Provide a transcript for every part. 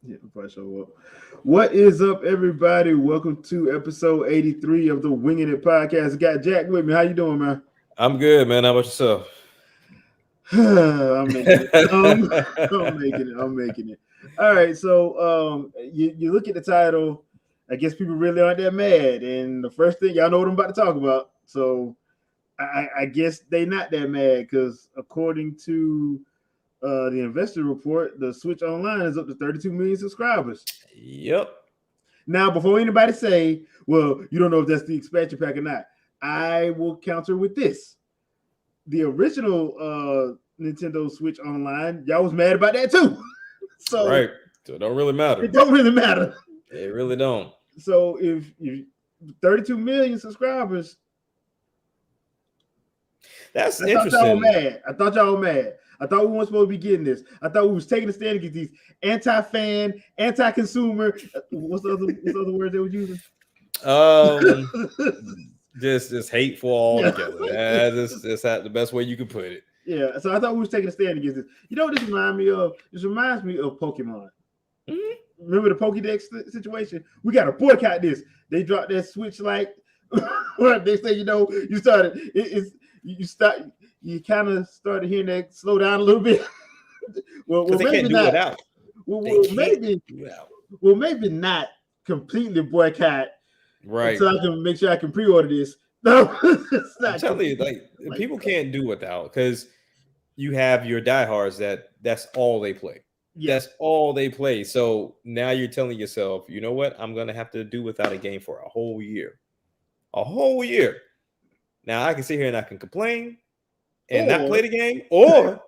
Yeah, if I show up. What is up, everybody? Welcome to episode 83 of the Wingin It podcast. I got Jack with me. How you doing, man? I'm good, man. How about yourself? I'm making it. I'm making it. I'm making it. All right. So you look at the title. I guess people really aren't that mad. And the first thing, y'all know what I'm about to talk about. So I guess they not that mad because according to the investor report, the Switch Online is up to 32 million subscribers. Yep. Now, before anybody say, well, you don't know if that's the expansion pack or not, I will counter with this. The original Nintendo Switch Online, y'all was mad about that too. So right. So it don't really matter. It don't really matter. It really don't. So if you 32 million subscribers, that's I interesting. I thought y'all were mad. I thought we weren't supposed to be getting this. I thought we was taking a stand against these anti-fan, anti-consumer. What's the other word they were using? Just hateful altogether. Yeah, that's the best way you can put it. Yeah, so I thought we was taking a stand against this. You know what this reminds me of? This reminds me of Pokemon. Mm-hmm. Remember the Pokédex situation? We got to boycott this. They dropped that Switch like they say, you started. You kind of started hearing that slow down a little bit. well, they maybe can't do not. It out. Maybe not completely boycott. Right. So I can make sure I can pre-order this. No, it's not. I'm telling you, like people can't do without because you have your diehards that's all they play. Yeah. That's all they play. So now you're telling yourself, you know what? I'm gonna have to do without a game for a whole year. A whole year. Now I can sit here and I can complain and not play the game, or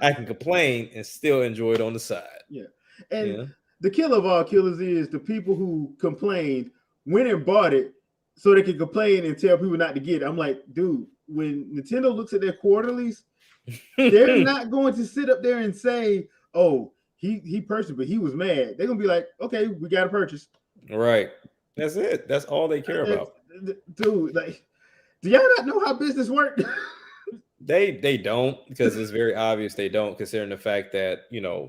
I can complain and still enjoy it on the side. Yeah. And the killer of all killers is the people who complained, went and bought it so they can complain and tell people not to get it. I'm like, dude, when Nintendo looks at their quarterlies, they're not going to sit up there and say, oh, he purchased, but he was mad. They're gonna be like, okay, we got to purchase. Right. That's it. That's all they care about. Dude, like, do y'all not know how business works? They don't, because it's very obvious they don't, considering the fact that,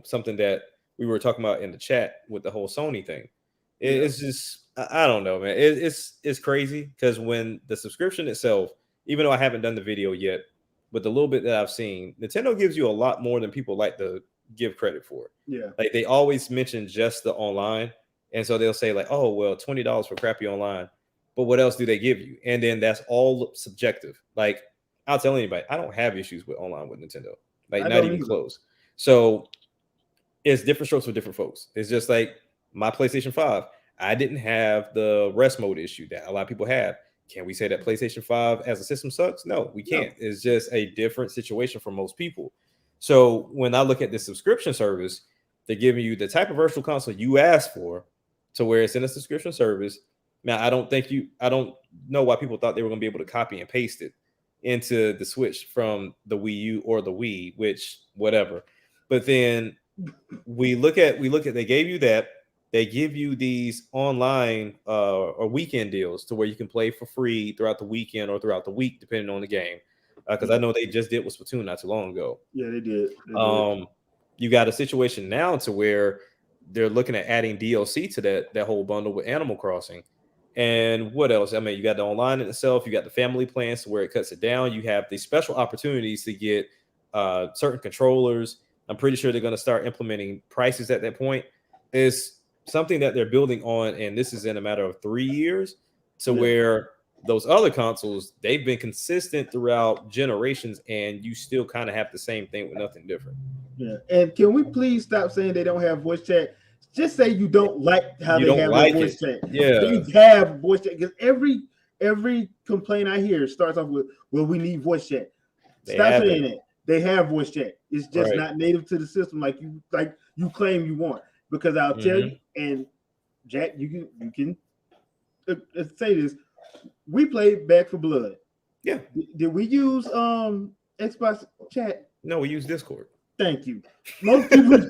something that we were talking about in the chat with the whole Sony thing. It's just, I don't know, man. It's crazy because when the subscription itself, even though I haven't done the video yet, but the little bit that I've seen, Nintendo gives you a lot more than people like to give credit for. Yeah. Like they always mention just the online. And so they'll say like, oh, well, $20 for crappy online. But what else do they give you? And then that's all subjective. Like I'll tell anybody, I don't have issues with online with Nintendo. Like not even close. So it's different strokes for different folks. It's just like my PlayStation 5. I didn't have the rest mode issue that a lot of people have. Can we say that PlayStation 5 as a system sucks? No, we can't. No. It's just a different situation for most people. So when I look at this subscription service, they're giving you the type of virtual console you asked for to where it's in a subscription service. Now, I don't know why people thought they were going to be able to copy and paste it into the Switch from the Wii U or the Wii, which whatever. But then we look at they gave you that. They give you these online or weekend deals to where you can play for free throughout the weekend or throughout the week, depending on the game. Because I know they just did with Splatoon not too long ago. Yeah, they did. You got a situation now to where they're looking at adding DLC to that whole bundle with Animal Crossing. And what else? I mean, you got the online in itself. You got the family plans to where it cuts it down. You have the special opportunities to get certain controllers. I'm pretty sure they're going to start implementing prices at that point. It's something that they're building on, and this is in a matter of 3 years to where those other consoles, they've been consistent throughout generations, and you still kind of have the same thing with nothing different. Yeah. And can we please stop saying they don't have voice chat? Just say you don't like how they have like voice chat. Yeah. They have voice chat because every complaint I hear starts off with, well, we need voice chat. Stop saying it. They have voice chat. It's just not native to the system like you claim you want. Because I'll tell you, and Jack, you can say this. We played Back for Blood. Yeah. Did we use Xbox chat? No, we use Discord. Thank you. Most people use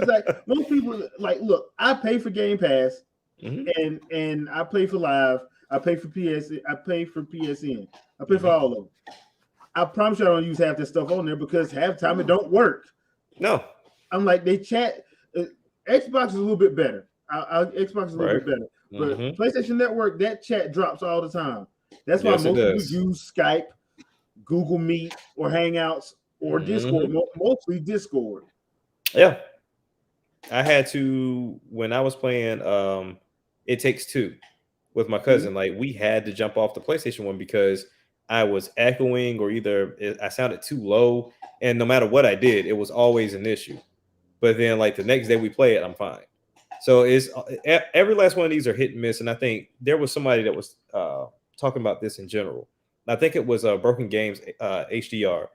that. Most people like, look, I pay for Game Pass, and I pay for Live. I pay for PS. I pay for PSN. I pay for all of them. I promise you, I don't use half that stuff on there because half the time it don't work. No. I'm like, they chat. Xbox is a little bit better. Xbox is a little Right. bit better, but Mm-hmm. PlayStation Network, that chat drops all the time. That's why Yes, it most people does. use Skype, Google Meet, or Hangouts, or Discord. Mm-hmm. Mostly Discord. Yeah. I had to when I was playing It Takes Two with my cousin, like we had to jump off the PlayStation one because I was echoing or either I sounded too low, and no matter what I did, it was always an issue. But then like the next day we play it, I'm fine. So it's every last one of these are hit and miss, and I think there was somebody that was talking about this in general. I think it was Broken Games HDR.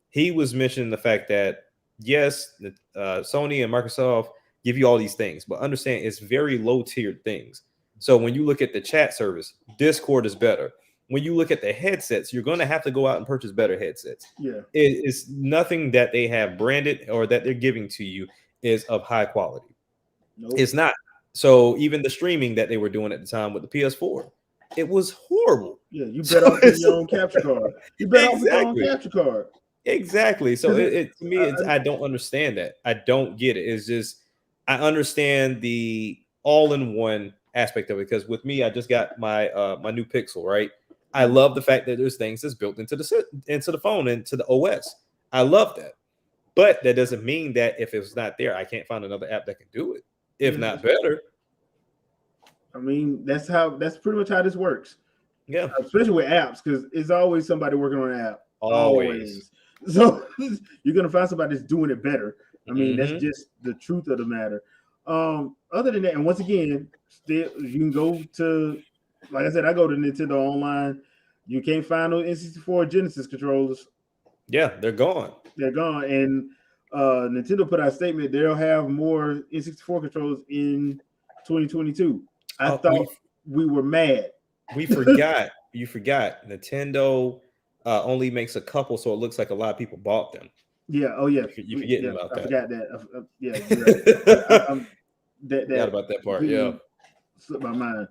He was mentioning the fact that yes, Sony and Microsoft give you all these things, but understand it's very low tiered things. So when you look at the chat service, Discord is better. When you look at the headsets, you're going to have to go out and purchase better headsets. Yeah, It's nothing that they have branded or that they're giving to you is of high quality. nope. It's not. So even the streaming that they were doing at the time with the PS4, it was horrible. Yeah, you So bet off with your own capture card. You bet off with your own exactly. capture card. Exactly. So to me, I I don't understand that. I don't get it. It's just I understand the all-in-one aspect of it because with me, I just got my my new Pixel. Right. I love the fact that there's things that's built into the phone and to the OS. I love that, but that doesn't mean that if it's not there, I can't find another app that can do it. If not better. I mean, that's pretty much how this works. Yeah. Especially with apps, because it's always somebody working on an app. Always. So you're gonna find somebody that's doing it better. I mean, that's Mhm. just the truth of the matter. Other than that, and once again, still you can go to, like I said, I go to Nintendo Online. You can't find those N64 Genesis controllers. Yeah, they're gone. They're gone. And Nintendo put out a statement they'll have more N64 controllers in 2022. I thought we were mad. We forgot. You forgot. Nintendo only makes a couple, so it looks like a lot of people bought them. Yeah. Oh yeah. You're forgetting about that. I forgot that. Yeah. Right. I'm forgot about that part. Yeah. Slipped my mind.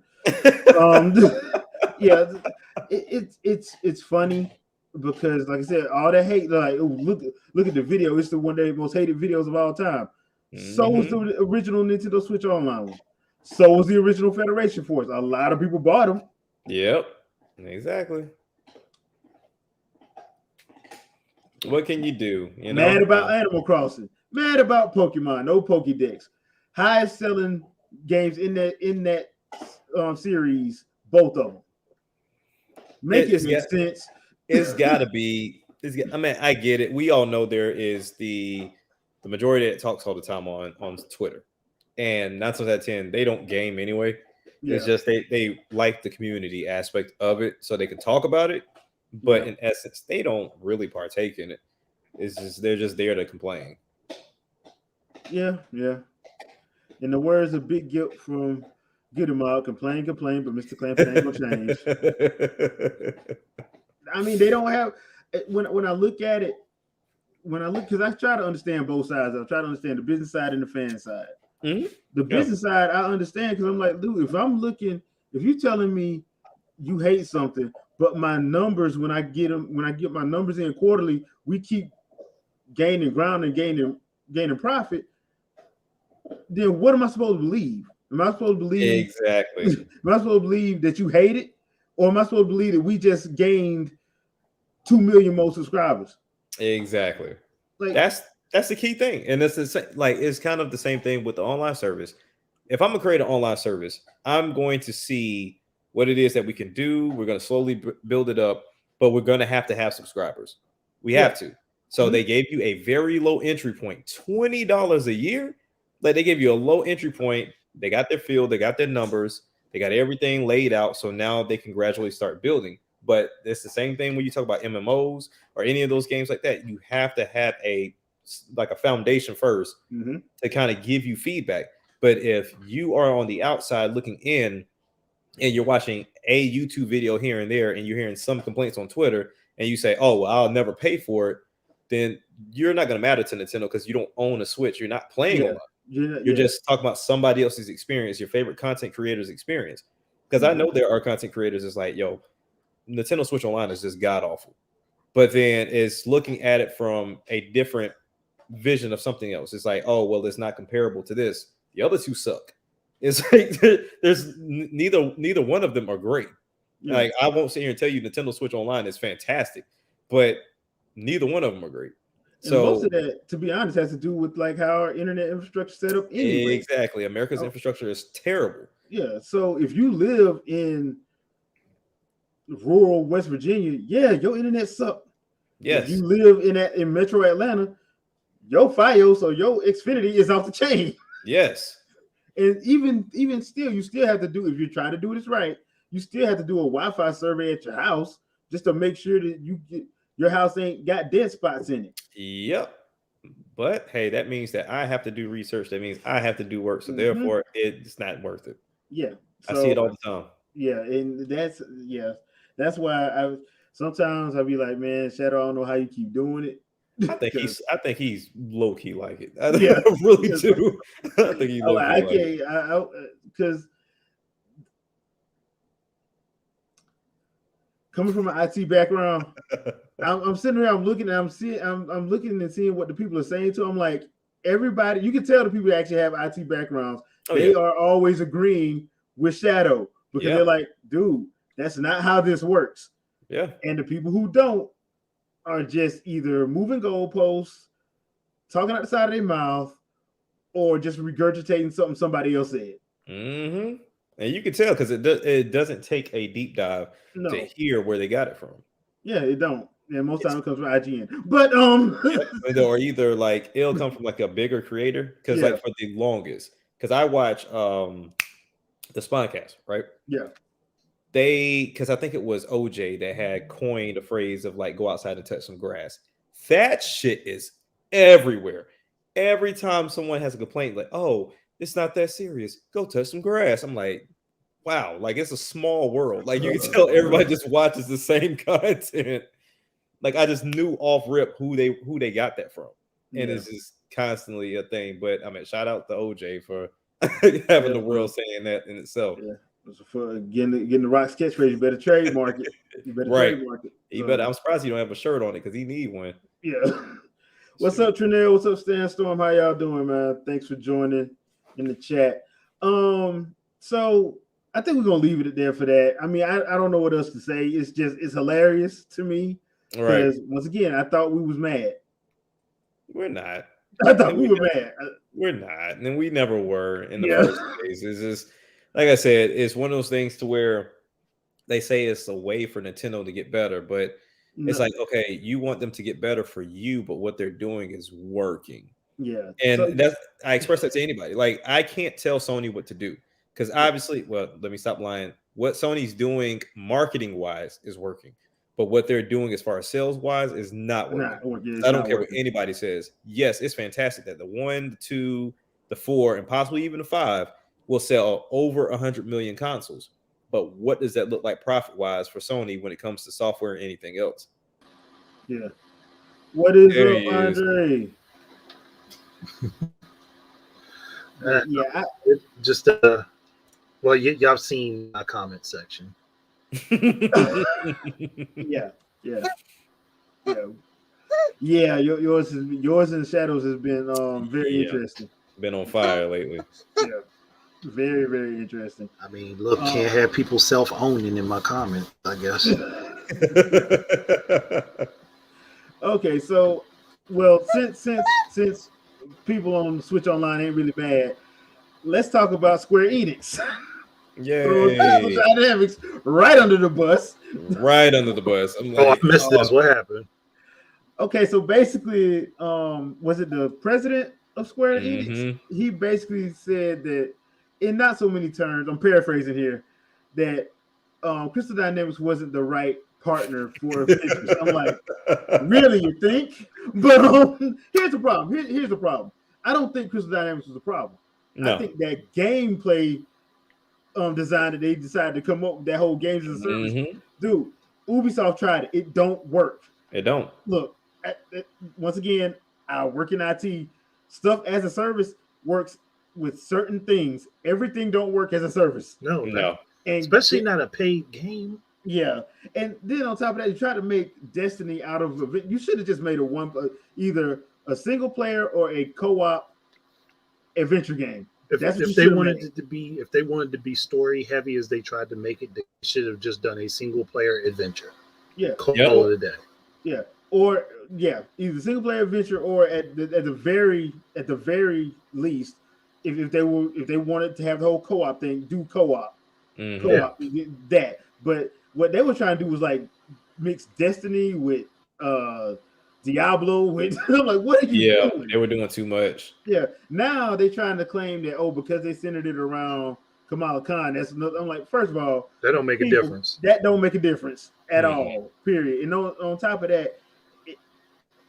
Yeah. It's funny because, like I said, all that hate. Like, look at the video. It's one of the most hated videos of all time. So was the original Nintendo Switch Online one. So was the original Federation Force. A lot of people bought them. Yep. Exactly. What can you do? You know, mad about Animal Crossing, mad about Pokemon, no Pokédex, highest selling games in that series, both of them. Make sense. It's got to be. I mean, I get it. We all know there is the majority that talks all the time on Twitter, and 9 times out of 10 they don't game anyway. Yeah. It's just they like the community aspect of it, so they can talk about it. But in essence, they don't really partake in it. It's just they're just there to complain. Yeah. In the words of Big Guilt from Get 'em Out, complain, but Mr. Clamp ain't gonna change. I mean, they don't have. When I look at it, because I try to understand both sides. I try to understand the business side and the fan side. Mm-hmm. The business side, I understand because I'm like, dude, if you're telling me you hate something, but my numbers when I get my numbers in quarterly, we keep gaining ground and gaining profit, then what am I supposed to believe? Am I supposed to believe exactly? Am I supposed to believe that you hate it, or am I supposed to believe that we just gained 2 million more subscribers? Exactly. Like, that's the key thing, and it's kind of the same thing with the online service. If I'm gonna create an online service, I'm going to see what it is that we can do. We're going to slowly build it up, but we're going to have subscribers. We have to. So they gave you a very low entry point, $20 a year. Like, they gave you a low entry point. They got their field, they got their numbers, they got everything laid out. So now they can gradually start building. But it's the same thing when you talk about MMOs or any of those games like that. You have to have a foundation first to kind of give you feedback. But if you are on the outside looking in and you're watching a YouTube video here and there, and you're hearing some complaints on Twitter, and you say, "Oh, well, I'll never pay for it," then you're not going to matter to Nintendo because you don't own a Switch. You're not playing a lot. You're just talking about somebody else's experience, your favorite content creator's experience. Because I know there are content creators that's like, "Yo, Nintendo Switch Online is just god awful," but then it's looking at it from a different vision of something else. It's like, "Oh, well, it's not comparable to this." The other two suck. It's like there's neither one of them are great. Yeah. Like I won't sit here and tell you Nintendo Switch Online is fantastic, but neither one of them are great. And so most of that, to be honest, has to do with like how our internet infrastructure set up anyway. Exactly. America's infrastructure is terrible. Yeah. So if you live in rural West Virginia, yeah, your internet sucks. Yes. If you live in Metro Atlanta, your Fios or your Xfinity is off the chain. Yes. And even still, you still have to do, if you're trying to do this right, you still have to do a Wi-Fi survey at your house just to make sure that your house ain't got dead spots in it. Yep. But hey, that means that I have to do research. That means I have to do work. So therefore, it's not worth it. Yeah. So, I see it all the time. Yeah, and that's why sometimes I'll be like, man, Shadow, I don't know how you keep doing it. I think he's low key like it. I really do. I think he's low key like it. Because coming from an IT background, I'm sitting around, I'm looking and seeing what the people are saying to. I'm like, everybody, you can tell the people that actually have IT backgrounds, they are always agreeing with Shadow because they're like, dude, that's not how this works. Yeah. And the people who don't are just either moving goalposts, talking out the side of their mouth, or just regurgitating something somebody else said. Mm-hmm. And you can tell because it doesn't take a deep dive to hear where they got it from. Yeah, it don't. And most times it comes from IGN. But or either like it'll come from like a bigger creator. Because like for the longest, because I watch the Spawncast, right? Yeah. Because I think it was OJ that had coined a phrase of like go outside and touch some grass. That shit is everywhere. Every time someone has a complaint, like, oh, it's not that serious, go touch some grass. I'm like, wow, like it's a small world. Like you can tell everybody just watches the same content. Like I just knew off rip who they got that from. And it's just constantly a thing. But I mean, shout out to OJ for having the world saying that in itself. Yeah. For getting the Rock's catchphrase, you better trademark it. Trademark it. I'm surprised you don't have a shirt on it because he need one. Yeah. What's up, Trinell? What's up, Stan Storm? How y'all doing, man? Thanks for joining in the chat. So I think we're gonna leave it there for that. I mean, I don't know what else to say. It's hilarious to me. Because once again, I thought we was mad. We're not. I thought we were mad. We're not, and we never were in the first place. It's just like I said, it's one of those things to where they say it's a way for Nintendo to get better, but it's like, okay, you want them to get better for you, but what they're doing is working. Yeah. And I express that to anybody. Like, I can't tell Sony what to do because obviously, well, let me stop lying. What Sony's doing marketing wise is working, but what they're doing as far as sales wise is not working. I don't care what anybody says. Yes, it's fantastic that the 1, the 2, the 4, and possibly even the 5 will sell over 100 million consoles. But what does that look like profit-wise for Sony when it comes to software and anything else? Yeah. What is up, Andre? Well, y'all seen my comment section. Yeah. Yours and Shadows has been very interesting. Been on fire lately. Yeah. Very, very interesting. I mean, look, can't have people self-owning in my comment, I guess. Okay, so since people on Switch Online ain't really bad, let's talk about Square Enix. Yay! Dynamics right under the bus. Right under the bus. I'm like, I missed this. What happened? Okay, so basically, was it the president of Square Enix? He basically said that, in not so many terms, I'm paraphrasing here, that Crystal Dynamics wasn't the right partner for Adventures. I'm like, really, you think? But here's the problem. Here's the problem. I don't think Crystal Dynamics was a problem. No. I think that gameplay design that they decided to come up with, that whole games as a service, dude, Ubisoft tried it. It don't work. It don't. Look, once again, I work in IT. Stuff as a service works with certain things. Everything don't work as a service. No. And especially not a paid game. Yeah, and then on top of that, you try to make Destiny out of it. You should have just made either a single player or a co-op adventure game. If they wanted it to be story heavy as they tried to make it, they should have just done a single player adventure. Yeah, call it a day. Yeah, or either single player adventure or at the very least, if they wanted to have the whole co-op thing, do co-op, co-op that. But what they were trying to do was like mix Destiny with Diablo with. I'm like, what are you doing? They were doing too much. Yeah, now they're trying to claim that because they centered it around Kamala Khan. That's another. I'm like, first of all, that don't make a difference. That don't make a difference at all. Period. And on top of that,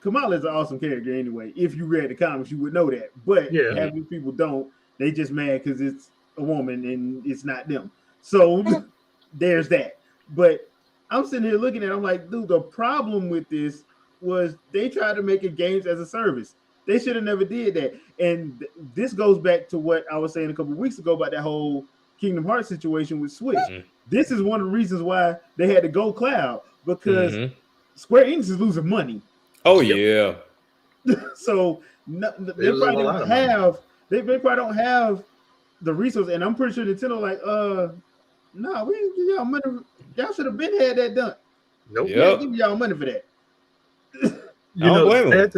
Kamala is an awesome character anyway. If you read the comics, you would know that. But half of people don't. They just mad because it's a woman and it's not them. So there's that. But I'm sitting here looking at it, I'm like, dude, the problem with this was they tried to make it games as a service. They should have never did that. And this goes back to what I was saying a couple of weeks ago about that whole Kingdom Hearts situation with Switch. This is one of the reasons why they had to go cloud, because Square Enix is losing money. Oh yeah. So they probably don't have the resources, and I'm pretty sure Nintendo we didn't give y'all money. Y'all should have been had that done. Nope. Yeah, give y'all money for that. Bad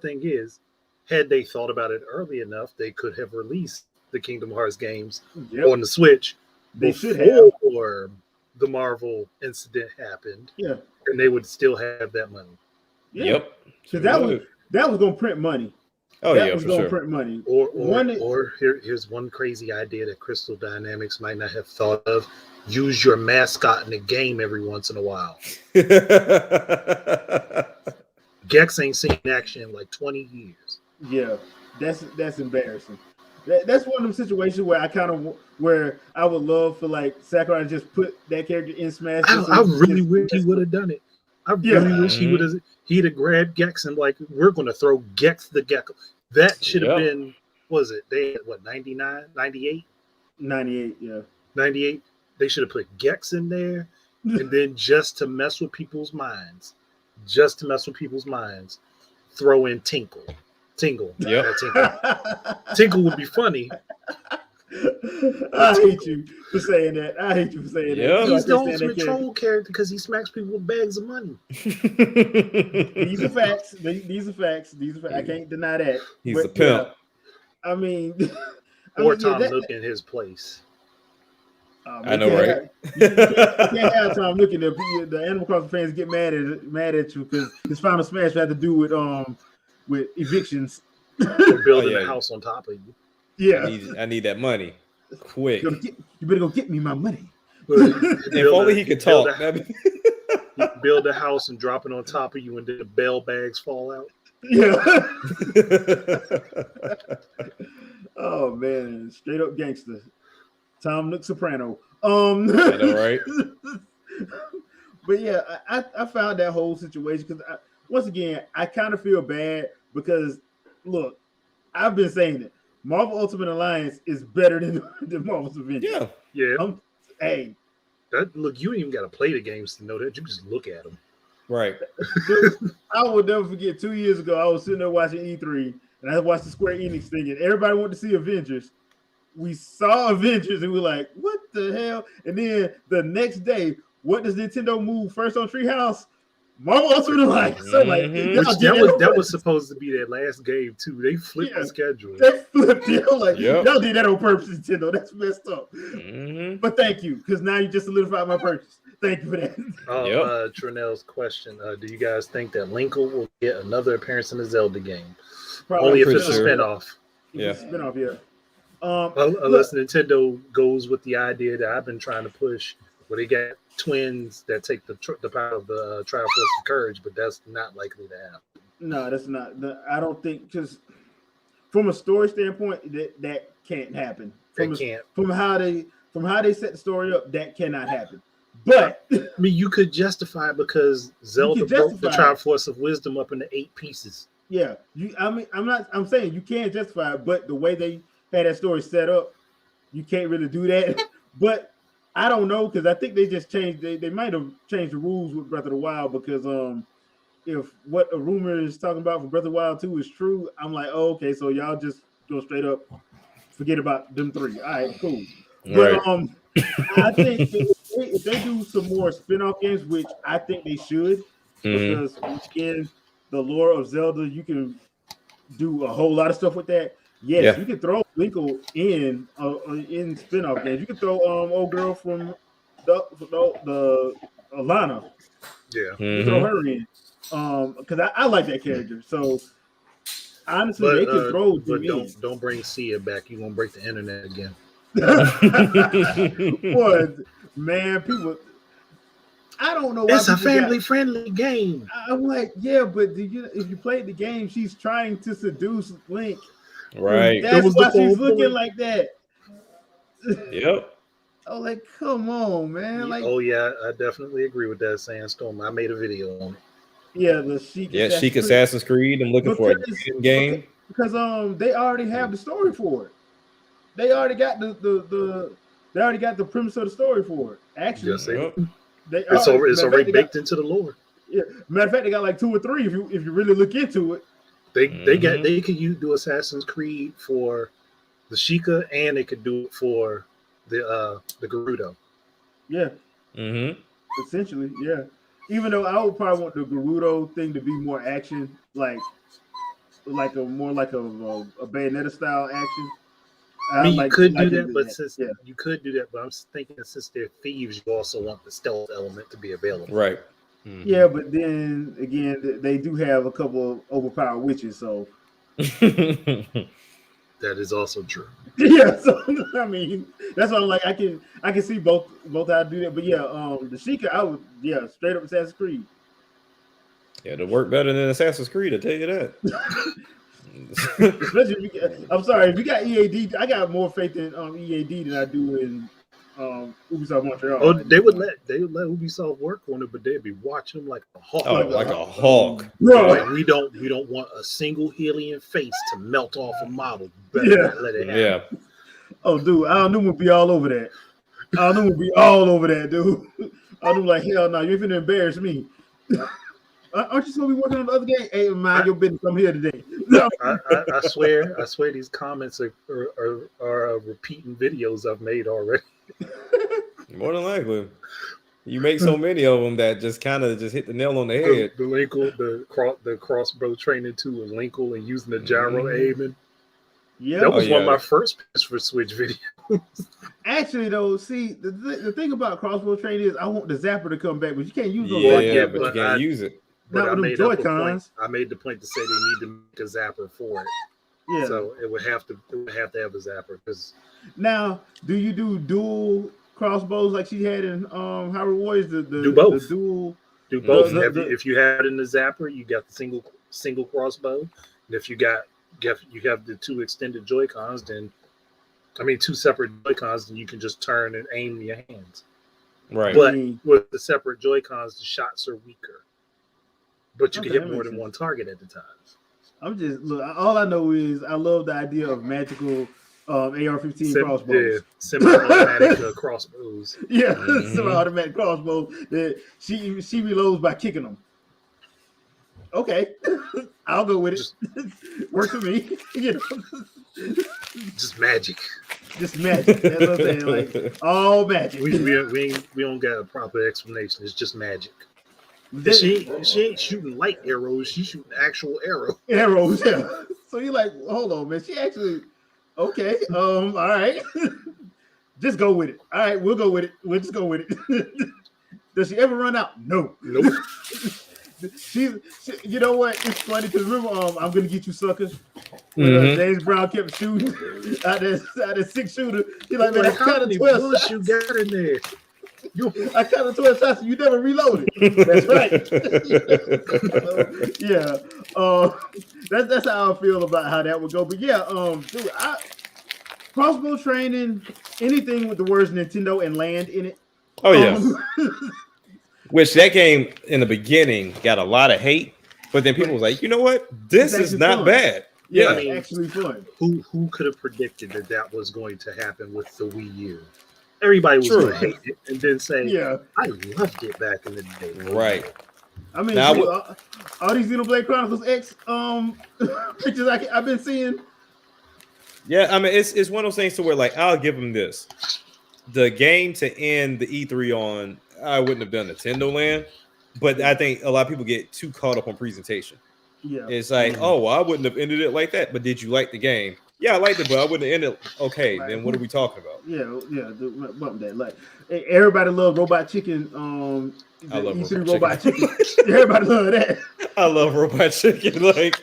thing is, had they thought about it early enough, they could have released the Kingdom Hearts games on the Switch before the Marvel incident happened. Yeah, and they would still have that money. Yeah. Yep. Because that was going to print money. Oh, that was going to print money. Or here's one crazy idea that Crystal Dynamics might not have thought of. Use your mascot in a game every once in a while. Gex ain't seen action in like 20 years. Yeah, that's embarrassing. That's one of them situations where I would love for like Sakurai to just put that character in Smash. I really wish he would have done it. I really wish he'd have grabbed Gex and like, we're going to throw Gex the Gecko. That should have been, they had 99, 98? 98, yeah. 98. They should have put Gex in there, and then just to mess with people's minds, throw in Tingle. Yeah. Tinkle would be funny. I hate you for saying that. Yeah. He's the ultimate troll character because he smacks people with bags of money. These are facts. I can't deny that. He's a pimp. I mean, Tom Nook in his place. I know, right? You can't have Tom Nook in there. The Animal Crossing fans get mad at you because his Final Smash had to do with evictions. Building a house on top of you. Yeah, I need that money quick. You better go get me my money. If only he could talk. Build a house and drop it on top of you, and then the bell bags fall out. Yeah. Oh man, straight up gangster. Tom Nook Soprano. I know, right? But yeah, I found that whole situation because once again, I kind of feel bad because look, I've been saying it. Marvel Ultimate Alliance is better than Marvel's Avengers. Yeah. Hey. Look, you ain't even got to play the games to know that. You just look at them. Right. Dude, I will never forget 2 years ago, I was sitting there watching E3, and I watched the Square Enix thing, and everybody wanted to see Avengers. We saw Avengers, and we're like, what the hell? And then the next day, what does Nintendo move first on Treehouse? Marvel Ultimate Alliance. So like, that was supposed to be their last game too. They flipped the schedule. They flipped it. Like, y'all did that on purpose, Nintendo. That's messed up. But thank you, because now you just solidified my purchase. Thank you for that. Trinell's question: do you guys think that Link will get another appearance in the Zelda game? Probably. Only if it's a spinoff. Spinoff, yeah. Unless Nintendo goes with the idea that I've been trying to push, where they got twins that take the power of the Triforce of Courage, but that's not likely to happen. No, that's not. I don't think, because from a story standpoint, that can't happen. From how they set the story up, that cannot happen. But I mean, you could justify it because Zelda broke the Triforce of Wisdom up into 8 pieces. Yeah, I'm saying you can't justify it, but the way they had that story set up, you can't really do that. But I don't know, because I think they just changed. They might have changed the rules with Breath of the Wild, because if what a rumor is talking about for Breath of the Wild 2 is true, I'm like, oh, okay, so y'all just go straight up forget about them 3. All right, cool. Right. But I think if they do some more spin-off games, which I think they should, because in the lore of Zelda, you can do a whole lot of stuff with that. Yes, you can throw Linkle in spin-off games. You can throw old girl from the Alana. Yeah, you throw her in. Because I like that character. So honestly, they could throw. But don't bring Sia back. You're gonna break the internet again. Boy, man, people. I don't know why it's a family-friendly game. I'm like, yeah, but if you played the game, she's trying to seduce Link. Right. That's why she's looking like that. Yep. Oh, like, come on, man. Like, oh yeah, I definitely agree with that, Sandstorm. I made a video on it. Yeah, the Sheik Assassin's Creed. I'm looking for a game because they already have the story for it. They already got the premise of the story for it. Actually, yes, it's already baked into the lore. Yeah, matter of fact, they got like 2 or 3 if you really look into it. They could do Assassin's Creed for the Sheikah, and they could do it for the Gerudo. Yeah. Essentially, yeah. Even though I would probably want the Gerudo thing to be more action, like a Bayonetta style action. I mean, you could do that, but you could do that, but I'm thinking since they're thieves, you also want the stealth element to be available. Right. Yeah, but then again, they do have a couple of overpowered witches, so that is also true. Yeah, so I mean, that's why I'm like, I can see both how to do that. But yeah, the Sheikah, I would straight up Assassin's Creed. Yeah, to work better than Assassin's Creed, I tell you that. Especially I'm sorry, if you got EAD, I got more faith in EAD than I do in Ubisoft Montreal. Oh, they would let Ubisoft work on it, but they'd be watching them like a hawk. Oh, like a hawk. Bro. Like, we don't want a single Hylian face to melt off a model. Let it happen. Yeah. Oh, dude, I don't know would be all over that. I don't know would be all over that, dude. I do like, hell no, you ain't finna embarrass me. Aren't you supposed to be working on the other game? Hey, mind your business. I'm here today. I swear these comments are repeating videos I've made already. More than likely. You make so many of them that just kind of hit the nail on the head. The Linkle, the crossbow training too, and Linkle, and using the gyro aiming. Yeah, that was one of my first picks for Switch videos. Actually, though, see the thing about crossbow training is I want the zapper to come back, but you can't use those. But you can't use it. But I made the point to say they need to make a zapper for it. Yeah. So it would have to have a zapper. Because now, do you do dual crossbows like she had in Hyrule Warriors? Do both. Do both. If you had it in the zapper, you got the single crossbow. And if you have the 2 extended Joy-Cons, then 2 separate Joy-Cons, then you can just turn and aim your hands. Right. But with the separate Joy-Cons, the shots are weaker. But you can hit more than one target at the time. All I know is I love the idea of magical AR-15 crossbows. Yeah, semi-automatic crossbows. Yeah, semi-automatic crossbows that she reloads by kicking them. Okay, I'll go with it. Works for me. Just magic. Just magic. That's what I'm saying. Like all magic. We don't got a proper explanation. It's just magic. She ain't shooting light arrows. She's shooting actual arrows. Arrows, yeah. So you're like, hold on, man. She actually, okay, all right. Just go with it. All right, we'll go with it. We'll just go with it. Does she ever run out? No. Nope. She, you know what? It's funny because remember, I'm gonna get you suckers. When James Brown kept shooting out that 6-shooter. He's like, man, I counted 12 shots. You got in there. I counted 12 shots and you never reloaded. That's right. Yeah. That's how I feel about how that would go. But yeah, dude, crossbow training, anything with the words Nintendo and land in it. Oh yeah. Which that game in the beginning got a lot of hate, but then people was like, you know what? This is not bad. Yeah, actually fun. Who could have predicted that was going to happen with the Wii U? Everybody was going to hate it and then say, I loved it back in the day. Right. I mean, all these Xenoblade Chronicles X pictures I've been seeing, Yeah, I mean, it's one of those things to where, like, I'll give them this. The game to end the E3 on, I wouldn't have done Nintendo Land, but I think a lot of people get too caught up on presentation. Yeah. It's like, oh, well, I wouldn't have ended it like that, but did you like the game? Yeah, I liked it, but I wouldn't have ended it. Okay, Right. then what are we talking about? Yeah, bump that. Like, everybody love Robot Chicken. I love E3 Robot Chicken. Everybody love that. I love Robot Chicken. Like,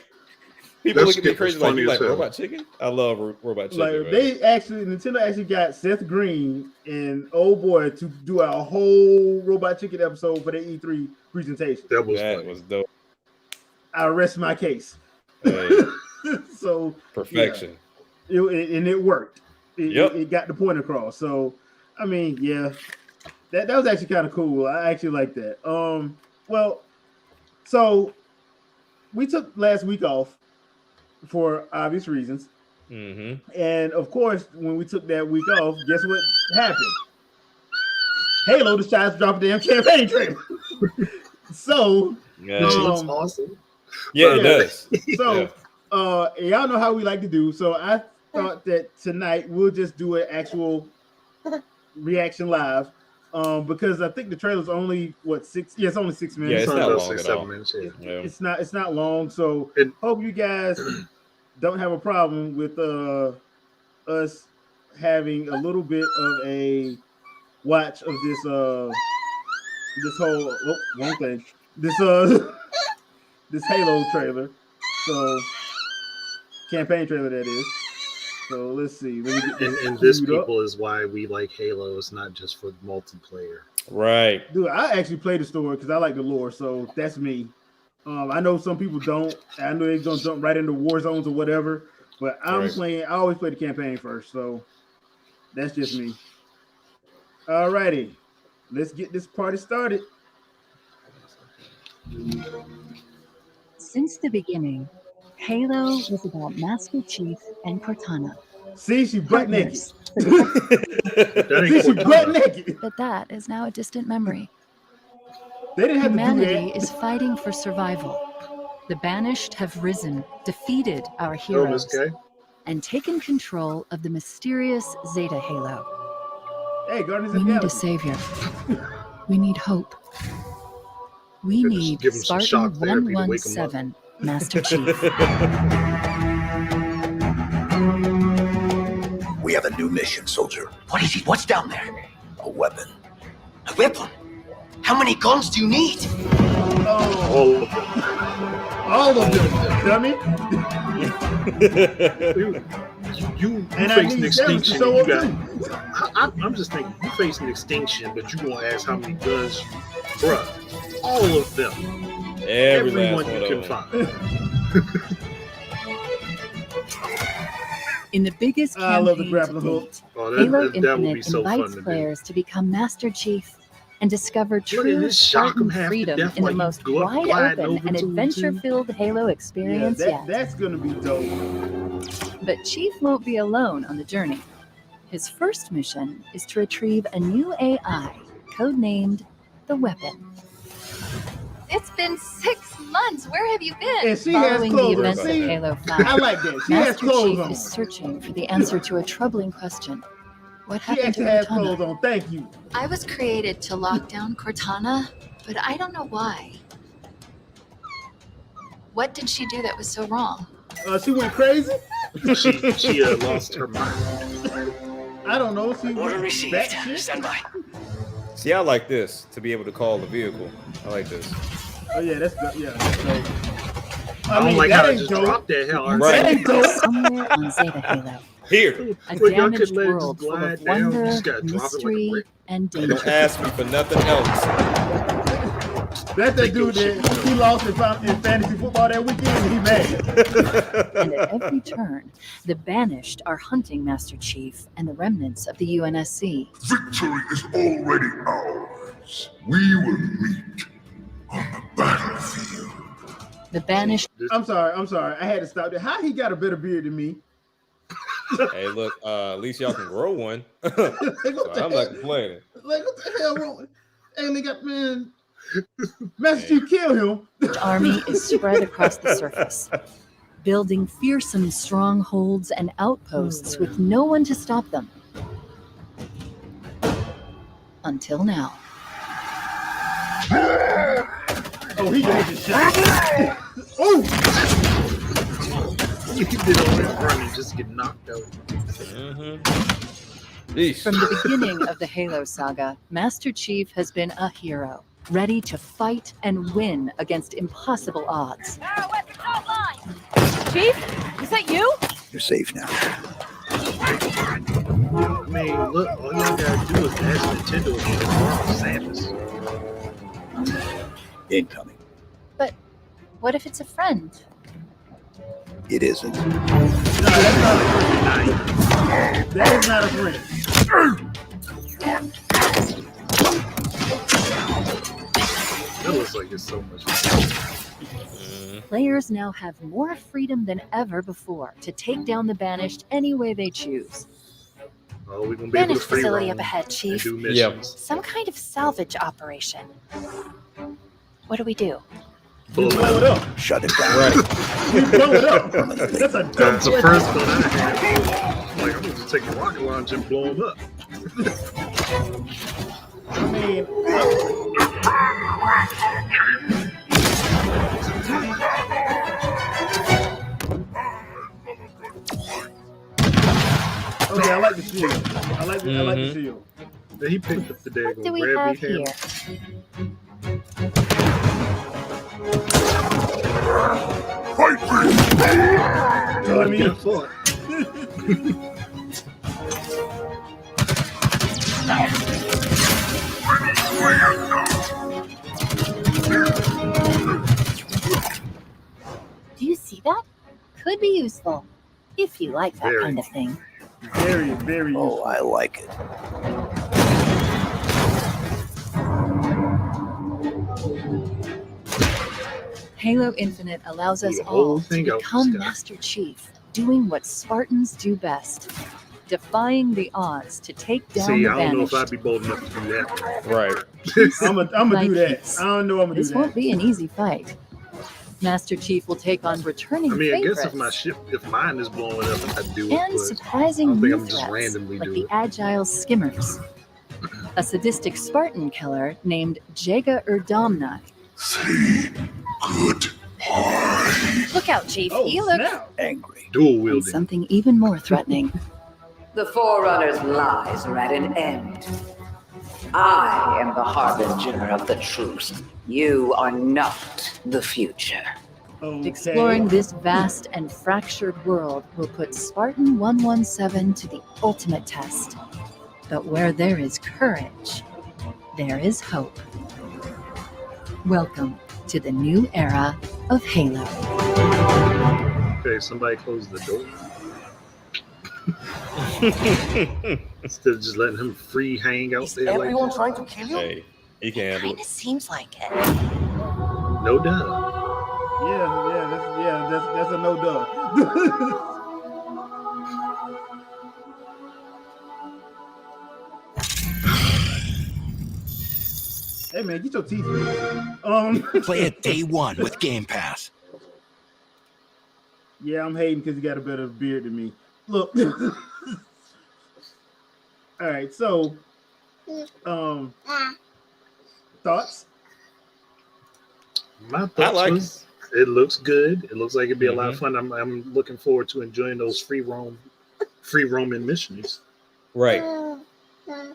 people look at me crazy like, funny you as like hell. Robot Chicken? I love Robot Chicken. Like, man. Nintendo actually got Seth Green and old boy to do a whole Robot Chicken episode for the E3 presentation. That was dope. I rest my case. Hey, so perfection. Yeah, it worked. Yep. It got the point across. So, I mean, yeah, that was actually kind of cool. I actually like that. Well, so we took last week off for obvious reasons. Mm-hmm. And of course, when we took that week off, guess what happened? Halo decides to drop a damn campaign trailer. So, Yeah. Which looks awesome. Yeah, it does. So, y'all know how we like to do. So I thought that tonight we'll just do an actual reaction live. Because I think the trailer's only six? Yeah, it's only 6 minutes. Yeah, it's not long at 7 all. minutes. Yeah. It's not long. So hope you guys don't have a problem with us having a little bit of a watch of this whole wrong thing. This Halo trailer. So campaign trailer that is. So let's see. Let me get this And this queued up. people is why we like Halo. It's not just for multiplayer. Right. Dude, I actually play the story because I like the lore, so that's me. I know some people don't. I know they're gonna jump right into war zones or whatever, but I'm playing. I always play the campaign first, so that's just me. Alrighty, let's get this party started. Since the beginning, Halo was about Master Chief and Cortana. See, she butt naked. Partners for the- See, she butt naked. But that is now a distant memory. They didn't have to do Humanity that. is fighting for survival. The banished have risen, defeated our Oh, Miss heroes, K. and taken control of the mysterious Zeta Halo. Hey, Guardians We of the need a Galaxy. savior. We need hope. We Give us- need give 'em some Spartan shock therapy to wake 'em up. 117, Master Chief. We have a new mission, soldier. What is it? What's down there? A weapon. A weapon? How many guns do you need? Oh, All of them. all of them, dummy. You And I face need an them to extinction. show You up got, I'm just thinking, you face an extinction, but you gonna ask how many guns, bruh. All of them. Every Everyone last one you of can them. find. In the biggest I love the campaign grappling to hook. date, Oh, Halo that would be Infinite so fun invites to do. players to become Master Chief and discover Look at true this, shock 'em Spartan half to freedom death in the while you most go up, wide gliding open over and to 'em, too. adventure-filled Halo Yeah, experience yet. that's gonna be dope. But Chief won't be alone on the journey. His first mission is to retrieve a new AI, codenamed the Weapon. It's been 6 months. Where have you been? And she has Following the clothes on. events of See, Halo I 5, like that. She has Master clothes Chief on. is searching for the answer to a troubling question. What She happened to actually has clothes Cortana? on. Thank you. I was created to lock down Cortana, but I don't know why. What did she do that was so wrong? She went crazy. She lost her mind. I don't know. She Order went received. batshit. Stand by. See, I like this to be able to call the vehicle. I like this. Oh yeah, that's good. Yeah, that's dope. I don't like how I just dropped that hell. Right. That ain't dope. Somewhere on Zeta Halo, Here. a Well, y'all damaged could let it just world full glide of down. You wonder, just gotta drop it like a mystery, brick. and Don't danger. ask me for nothing else. That's that dude that he lost in fantasy football that weekend and he mad. And at every turn, the banished are hunting Master Chief and the remnants of the UNSC. Victory is already ours. We will meet on the battlefield. The banished I'm sorry. I had to stop there. How he got a better beard than me? Hey, look, at least y'all can grow one. Like, So what the I'm hell? not complaining. Like, what the hell wrong? Hey, they got Master Chief kill him. army is spread across the surface. building fearsome strongholds and outposts with no one to stop them. Until now. Oh, he got his shot. Oh! You did all that running just get knocked out. From the beginning of the Halo saga, Master Chief has been a hero, ready to fight and win against impossible odds. Chief, is that you? You're safe now. I mean, look, all y'all gotta do is ask Nintendo if you can Samus. Incoming. But what if it's a friend? It isn't. No, that's not a friend. That is not a friend. That looks like it's so much fun. Players now have more freedom than ever before to take down the Banished any way they choose. Oh, we're gonna be able to Banished free facility roam up ahead, and Chief. do missions. Some kind of salvage operation. What do we do? You blow it up. Shut it down. Right. You blow it up. That's a That's the dumb first one I had. Like, I'm gonna just take a rocket launcher and blow them up. I mean, okay, I like the shield. I like the shield. Then he picked up the What do daggone we rare have beat hammer. here? Fight me! I mean, Get fought. Do you see that? Could be useful. If you like that Very. kind of thing. very, very Oh, useful. I like it. Halo Infinite allows us The whole all to thing out become the sky. Master Chief, doing what Spartans do best, defying the odds to take down See, the I don't know if Banished. I'd be bold enough to do that. Right. I'm gonna By do that. peace. I don't know I'm gonna do This won't that. be an easy fight. Master Chief will take on returning I mean, I favorites guess if mine is blowing up, I'd do it. and But surprising I don't new think I'm just threats randomly like do the it. agile skimmers, a sadistic Spartan killer named Jaga Erdamnai, Say goodbye. Look out, Chief. Oh, He looks. snap. Angry. Dual and wielding. something even more threatening. The Forerunner's lies are at an end. I am the harbinger of the truth. You are not the future. Okay. Exploring this vast and fractured world will put Spartan 117 to the ultimate test. But where there is courage, there is hope. Welcome to the new era of Halo. Okay, somebody closed the door. Instead of just letting him free hang out Is there like everyone trying to kill you? Hey, he can handle Kind of it. seems like it. no doubt. That's a no duh. Hey man, get your teeth. Play it day one with Game Pass. Yeah, I'm hating because he got a better beard than me. Look. All right, so thoughts? My thoughts like was, it looks good. It looks like it'd be a lot of fun. I'm looking forward to enjoying those free roaming missions. Right.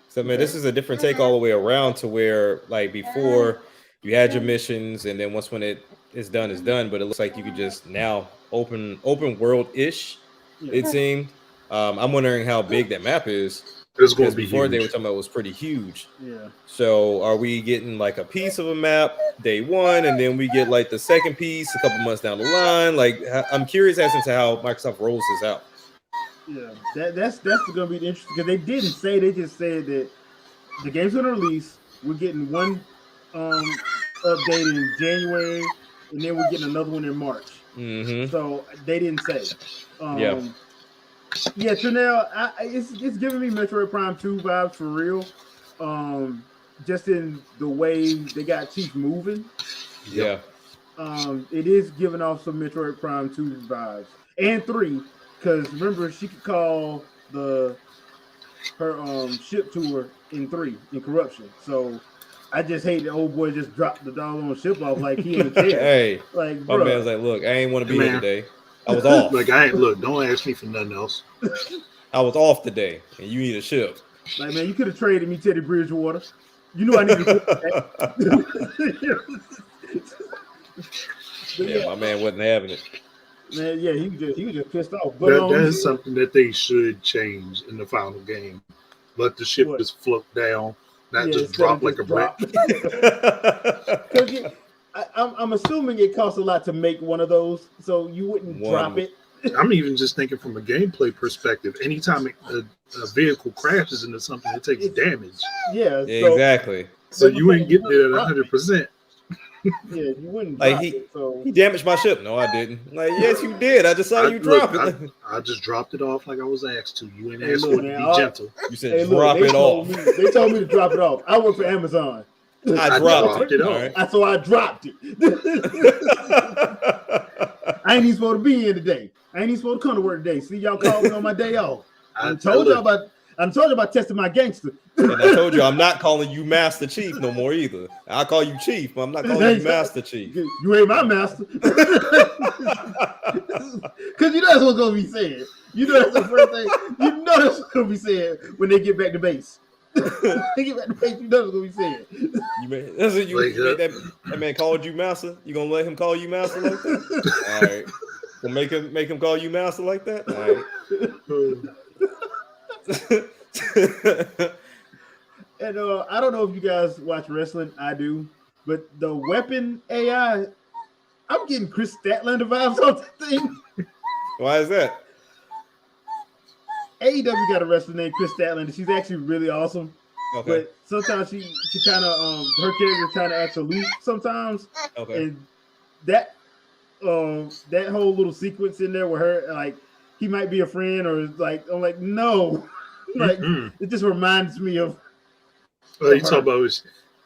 So, man, this is a different take all the way around to where, like, before you had your missions, and then once when it is done, it's done. But it looks like you could just now open world ish. It seemed. I'm wondering how big that map is. It's going to be before huge. they were talking about it was pretty huge. Yeah. So, are we getting like a piece of a map day one, and then we get like the second piece a couple months down the line? Like, I'm curious as to how Microsoft rolls this out. Yeah, that's gonna be interesting because they didn't say, they just said that the game's gonna release. We're getting one update in January, and then we're getting another one in March. Mm-hmm. So they didn't say. Yeah. Yeah. So now it's giving me Metroid Prime 2 vibes for real. Just in the way they got Chief moving. Yeah. it is giving off some Metroid Prime 2 vibes and 3, because remember she could call her ship to her in 3 in Corruption. So I just hate the old boy just dropped the doggone ship off like he in the chair. Hey, like my bro. man's like, look, I ain't want to be here today. I was off. Like I ain't look. Don't ask me for nothing else. I was off today, and you need a ship. Like man, you could have traded me Teddy Bridgewater. You knew I needed to Yeah, my man wasn't having it. Man, yeah, he was just pissed off. But that is something that they should change in the final game. Let the ship just float down, not just drop like a brick. I'm assuming it costs a lot to make one of those, so you wouldn't drop it. I'm even just thinking from a gameplay perspective. Anytime a vehicle crashes into something, it takes damage. Yeah, exactly. So you ain't getting it at 100%. Yeah, you wouldn't like drop it. So he damaged my ship. No, I didn't. Like, yes, you did. I just saw you drop it. I just dropped it off like I was asked to. You ain't asked for it to be gentle. You said drop it off. They told me to drop it off. I work for Amazon. I dropped it off. Right. So I dropped it. I ain't even supposed to be here today. I ain't even supposed to come to work today. See, y'all called me on my day off. I told you about testing my gangster. And I told you I'm not calling you Master Chief no more either. I'll call you Chief, but I'm not calling you Master Chief. You ain't my master. Because you know that's what's gonna be said. You know that's the first thing. You know that's what's gonna be said when they get back to base. They get back to base. You know what's gonna be said. That's what you that man called you Master. You gonna let him call you Master like that? All right. We'll make him call you Master like that. All right. And I don't know if you guys watch wrestling. I do, but the weapon AI, I'm getting Chris Statlander vibes on that thing. Why is that? AEW got a wrestler named Chris Statlander. She's actually really awesome. Okay. But sometimes she kind of her character kind of acts aloof sometimes. Okay. And that whole little sequence in there where her like he might be a friend or like I'm like no, like it just reminds me of. You talk about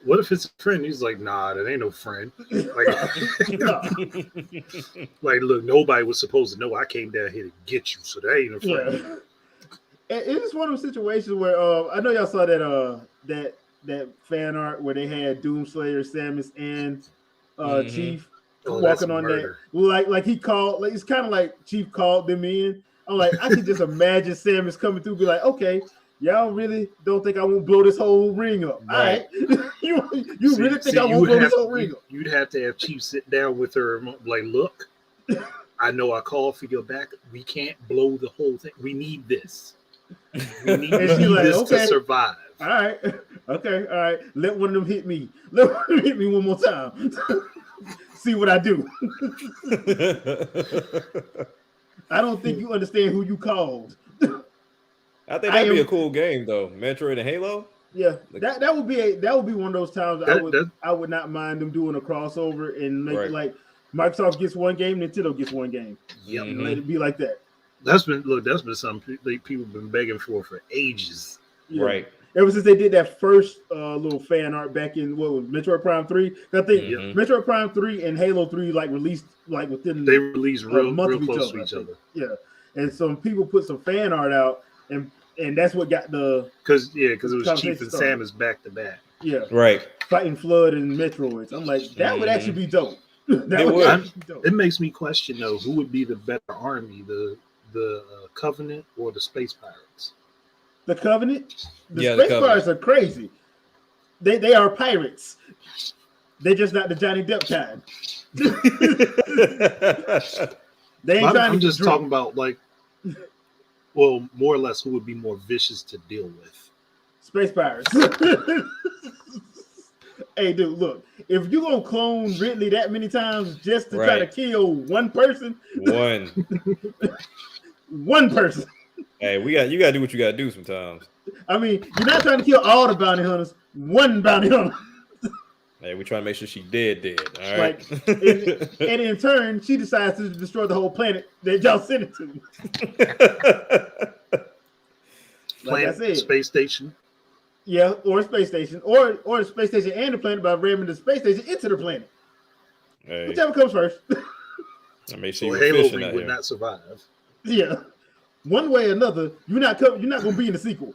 what if it's a friend? He's like, nah, that ain't no friend. Like, look, nobody was supposed to know I came down here to get you, so that ain't a friend. Yeah. It is one of those situations where I know y'all saw that fan art where they had Doomslayer, Samus, and Chief walking on that. Like he called, like it's kind of like Chief called them in. I'm like, I can just imagine Samus coming through, be like, okay. Y'all really don't think I won't blow this whole ring up? Right. All right. you really think I won't blow this whole ring up? You'd have to have Chief sit down with her, like, look, I know I called for your back. We can't blow the whole thing. We need this. We need this to survive. All right. Okay. All right. Let one of them hit me. Let one of them hit me one more time. See what I do. I don't think you understand who you called. I think that'd be a cool game though. Metroid and Halo. Yeah, that would be one of those times I would not mind them doing a crossover and make it like Microsoft gets one game, Nintendo gets one game. Yep. And let it be like that. That's been something people have been begging for ages. Yeah. Right. Ever since they did that first little fan art back in what was Metroid Prime 3. I think Metroid Prime 3 and Halo 3 released within they released real close to each other. Yeah. And some people put some fan art out and that's what got the because it was Chief and Samus back to back. Yeah, right. Fighting Flood and Metroids. I'm like, that would actually be dope. It makes me question though, who would be the better army, the Covenant or the Space Pirates? The Covenant. The Space Pirates are crazy. They are pirates. They're just not the Johnny Depp kind. They ain't I'm just talking about like. Well, more or less, who would be more vicious to deal with? Space Pirates. Hey, dude, look. If you're going to clone Ridley that many times just to try to kill one person. One person. Hey, you got to do what you got to do sometimes. I mean, you're not trying to kill all the bounty hunters. One bounty hunter. Hey, we're trying to make sure she's dead. All right. And in turn, she decides to destroy the whole planet that y'all sent it to. Planet, space station. Yeah, or a space station, or a space station and the planet by ramming the space station into the planet. Hey. Whichever comes first. I make sure So you Halo fishing would not survive. Yeah. One way or another, you're not going to be in the sequel.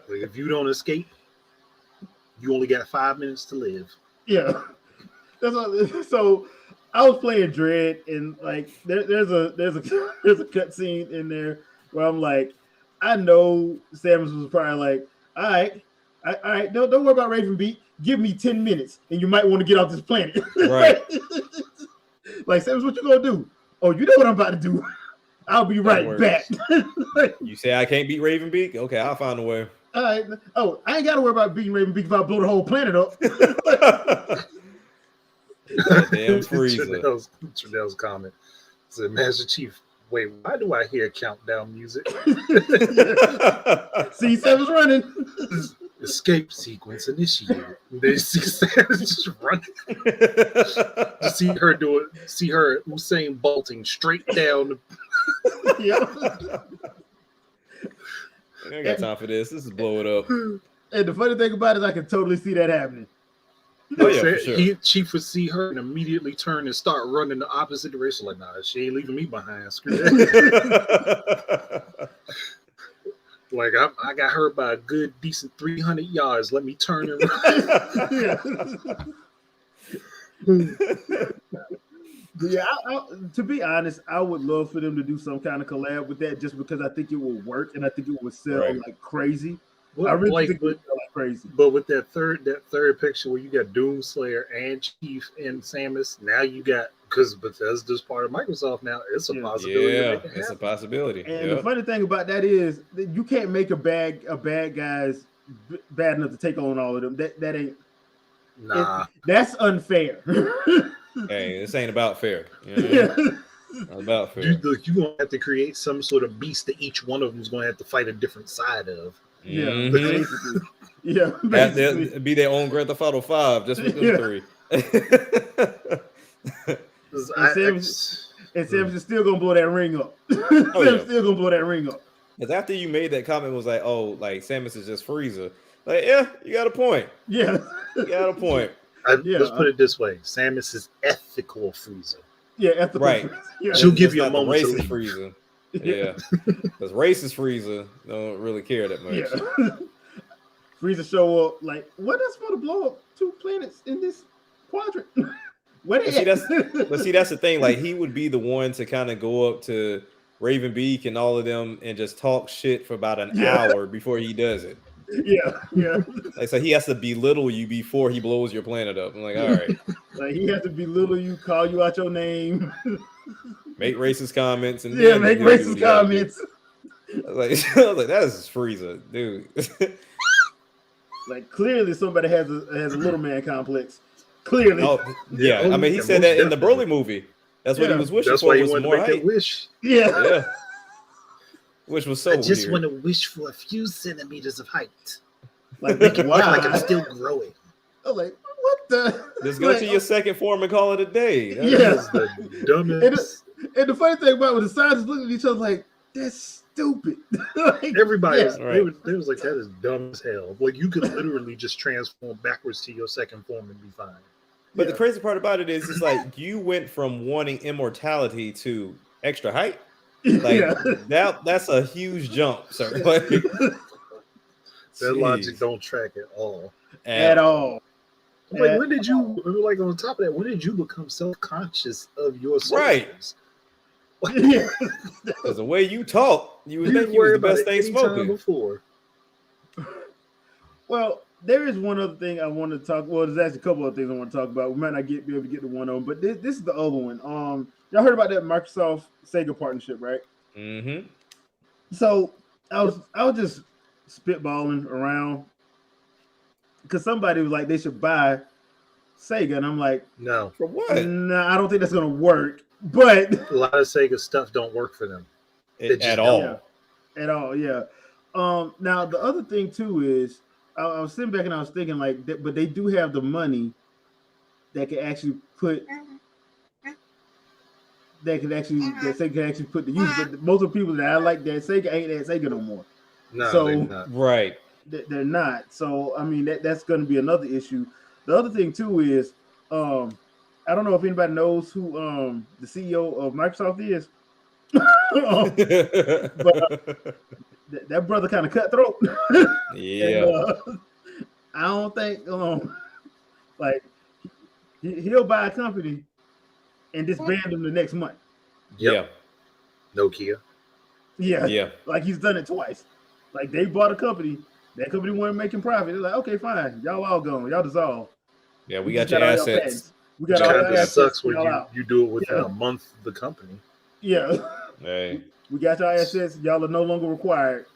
Like, if you don't escape, you only got 5 minutes to live. Yeah. So I was playing Dread, and like there's a cutscene in there where I'm like, I know Samus was probably like, all right, don't worry about Ravenbeak. Give me 10 minutes, and you might want to get off this planet. Right. Like, Samus, what you gonna do? Oh, you know what I'm about to do. I'll be right back. You say I can't beat Ravenbeak? Okay, I'll find a way. All right. Oh, I ain't got to worry about beating Ravenbeak if I blow the whole planet up. Damn Frieza. Trudell's comment said, Master Chief, wait, why do I hear countdown music? See, Samus running. Escape sequence initiated. They see Samus just running. You see her do it. See her Usain bolting straight down. Yeah. I ain't got time for this. This is blow it up. And the funny thing about it is I can totally see that happening. Oh, yeah, for sure. Chief would see her and immediately turn and start running the opposite direction. Like, nah, she ain't leaving me behind. Screw that. Like, I got her by a good, decent 300 yards. Let me turn and run. Yeah, to be honest, I would love for them to do some kind of collab with that, just because I think it will work and I think it would sell like crazy. Well, I really like, think it would sell like crazy. But with that third picture where you got Doomslayer and Chief and Samus, now you got, because Bethesda's part of Microsoft now, it's a possibility. Yeah, it's a possibility. And the funny thing about that is that you can't make a bad guy's bad enough to take on all of them. That ain't. Nah, that's unfair. Hey, this ain't about fair. You know? Not about fair. You're gonna have to create some sort of beast that each one of them is gonna have to fight a different side of. Yeah, basically. Yeah, basically. That'd be their own Grand Theft Auto 5 just with them three. And Sam's is still gonna blow that ring up. Sam's still gonna blow that ring up. Because after you made that comment, it was like, oh, like Samus is just Frieza. Like, yeah, you got a point. Yeah, you got a point. Let's put it this way: Samus is ethical Frieza. Yeah, ethical. Right. Yeah. She'll give you a moment to racist Frieza. Yeah, because racist Frieza don't really care that much. Yeah. Frieza show up like, what is supposed to blow up 2 planets in this quadrant? But see, that's the thing. Like, he would be the one to kind of go up to Ravenbeak and all of them and just talk shit for about an hour before he does it. Yeah. Like, so he has to belittle you before he blows your planet up. I'm like, all right. Like, he has to belittle you, call you out your name, make racist comments, and make racist comments. I was like, that is Frieza, dude. Like, clearly somebody has a little man complex. Clearly. Oh, yeah. I mean, he said that in the Broly movie. That's what he was wishing for. Was more height. Wish. Yeah. Which was so I just weird. want to wish for a few centimeters of height. Like, make it look like I'm still growing. I'm like, what the? Just go to your second form and call it a day. That is the dumbest. And the funny thing about it, when the scientists looking at each other like, that's stupid. Like, everybody they was like, that is dumb as hell. Like, you could literally just transform backwards to your second form and be fine. But the crazy part about it is, it's like you went from wanting immortality to extra height. Like that's a huge jump, sir. Like, that logic don't track at all. At all. Like, when did you, like, on top of that, when did you become self-conscious of your soul? Right. Because the way you talk, you would think you was the best thing smoking. Before. Well, there is one other thing I want to talk. Well, there's actually a couple of things I want to talk about. We might not be able to get to one of them, but this is the other one. Y'all heard about that Microsoft Sega partnership, right? Mm-hmm. So I was just spitballing around because somebody was like they should buy Sega, and I'm like, no, for what? Nah, I don't think that's gonna work. But a lot of Sega stuff don't work for them at all. At all, yeah. Now the other thing too is I was sitting back and I was thinking like, but they do have the money that can actually put. That Sega can actually put the use, but most of the people that I like that Sega ain't at Sega no more. No, so they're not. Right. They're not. So I mean that's going to be another issue. the other thing too is, I don't know if anybody knows who the CEO of Microsoft is, but that brother kind of cutthroat. Yeah. And, I don't think like he'll buy a company and disband them the next month. Yep. Nokia. Yeah, like he's done it twice. Like they bought a company, that company wasn't making profit. They're like, okay, fine, y'all all gone, y'all dissolve. Yeah, we got your assets. We got all your assets. Sucks when you do it within a month of the company. Yeah. Hey. We got your assets. Y'all are no longer required.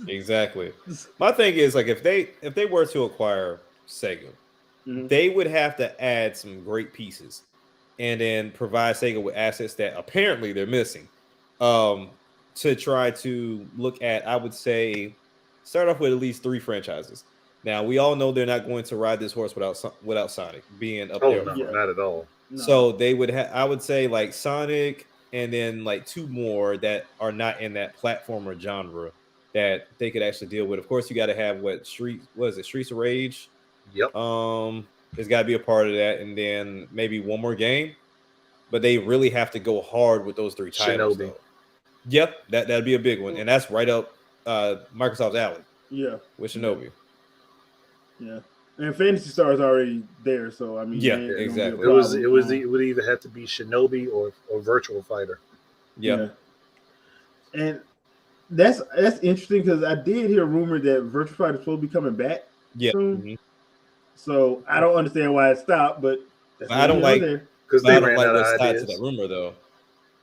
Exactly. My thing is like if they were to acquire Sega, they would have to add some great pieces and then provide Sega with assets that apparently they're missing. To try to look at, I would say, start off with at least 3 franchises. Now we all know they're not going to ride this horse without Sonic being up there. No, not at all. No. So they would have, I would say, like Sonic, and then like 2 more that are not in that platformer genre that they could actually deal with. Of course, you got to have Streets of Rage. Yep. There's got to be a part of that, and then maybe one more game. But they really have to go hard with those 3 titles. Shinobi. Yep, that'd be a big one, and that's right up Microsoft's alley. Yeah, with Shinobi. Yeah, and Phantasy Star is already there, so I mean, exactly. It would either have to be Shinobi or Virtual Fighter. Yeah. And that's interesting because I did hear a rumor that Virtual Fighter is supposed to be coming back. Yeah. Soon. So I don't understand why it stopped, but I don't like because they ran like out what's of tied ideas. to that rumor though.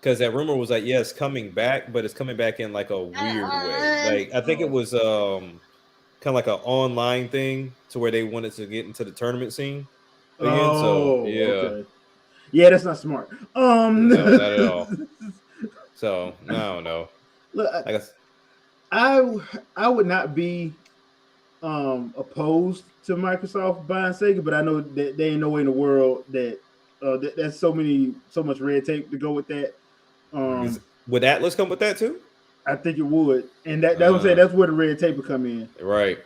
Because that rumor was like, yeah, it's coming back, but it's coming back in like a weird way. Like I think it was kind of like an online thing to where they wanted to get into the tournament scene again. Yeah, that's not smart. No, not at all. So I don't know. Look, I would not be opposed to Microsoft buying Sega, but I know that there ain't no way in the world that that's so much red tape to go with that. Would Atlas come with that too? I think it would, and that's what I'm saying. That's where the red tape would come in, right?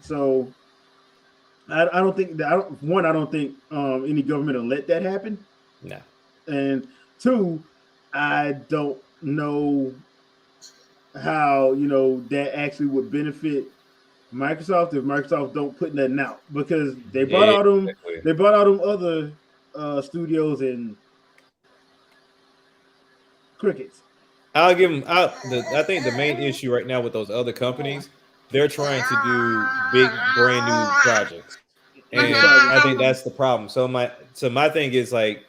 So I don't think that. I don't think any government will let that happen. No. And 2, I don't know how that actually would benefit Microsoft if Microsoft don't put nothing out, because they bought all them. Exactly. They bought all them other studios and crickets. I'll give them. I think the main issue right now with those other companies, they're trying to do big, brand new projects, and I think that's the problem. So my thing is like,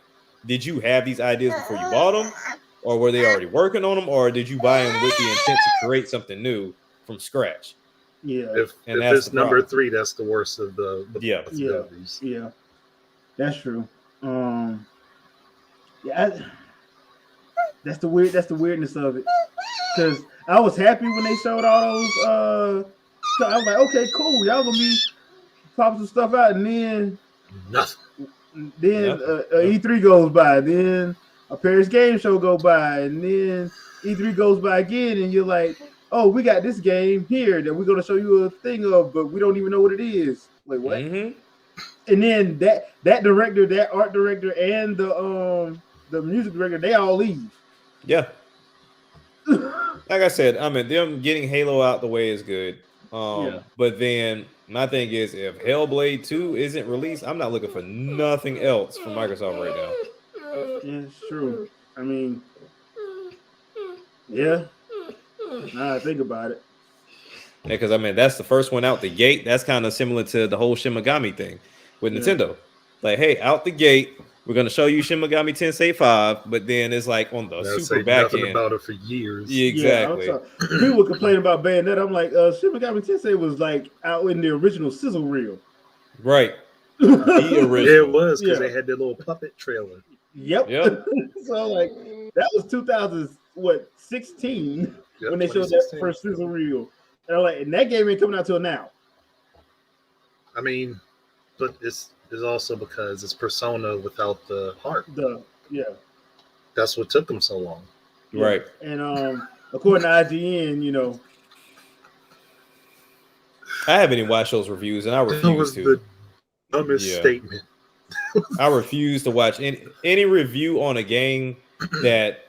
did you have these ideas before you bought them, or were they already working on them, or did you buy them with the intent to create something new from scratch? Yeah, if it's number 3, that's the worst of the possibilities. Yeah, that's true. That's the weirdness of it. Because I was happy when they showed all those. So I was like, okay, cool, y'all gonna be popping some stuff out, and then nothing. Then E3 goes by, then a Paris Game Show go by, and then E3 goes by again, and you're like, oh, we got this game here that we're gonna show you a thing of, but we don't even know what it is. Like what? And then that director, that art director, and the music director, they all leave. Yeah. Like I said, I mean, them getting Halo out the way is good. But then my thing is, if Hellblade 2 isn't released, I'm not looking for nothing else from Microsoft right now. Yeah, it's true. I mean, yeah. Now I think about it. Yeah, because I mean, that's the first one out the gate. That's kind of similar to the whole Shin Megami thing with Nintendo. Like, hey, out the gate, we're gonna show you Shin Megami Tensei 5, but then it's like on the super back end. About it for years. Yeah, exactly. People were complaining about Bayonetta. I'm like, Shin Megami Tensei was like out in the original sizzle reel. Right. The original. Yeah, it was because they had their little puppet trailer. Yep. So like that was 2016 when they showed that first sizzle reel. And I'm like, and that game ain't coming out till now. I mean, but it's also because it's Persona without the heart. That's what took them so long. Right. And according to IGN, I haven't even watched those reviews, and I refuse to. dumbest statement. I refuse to watch any review on a game that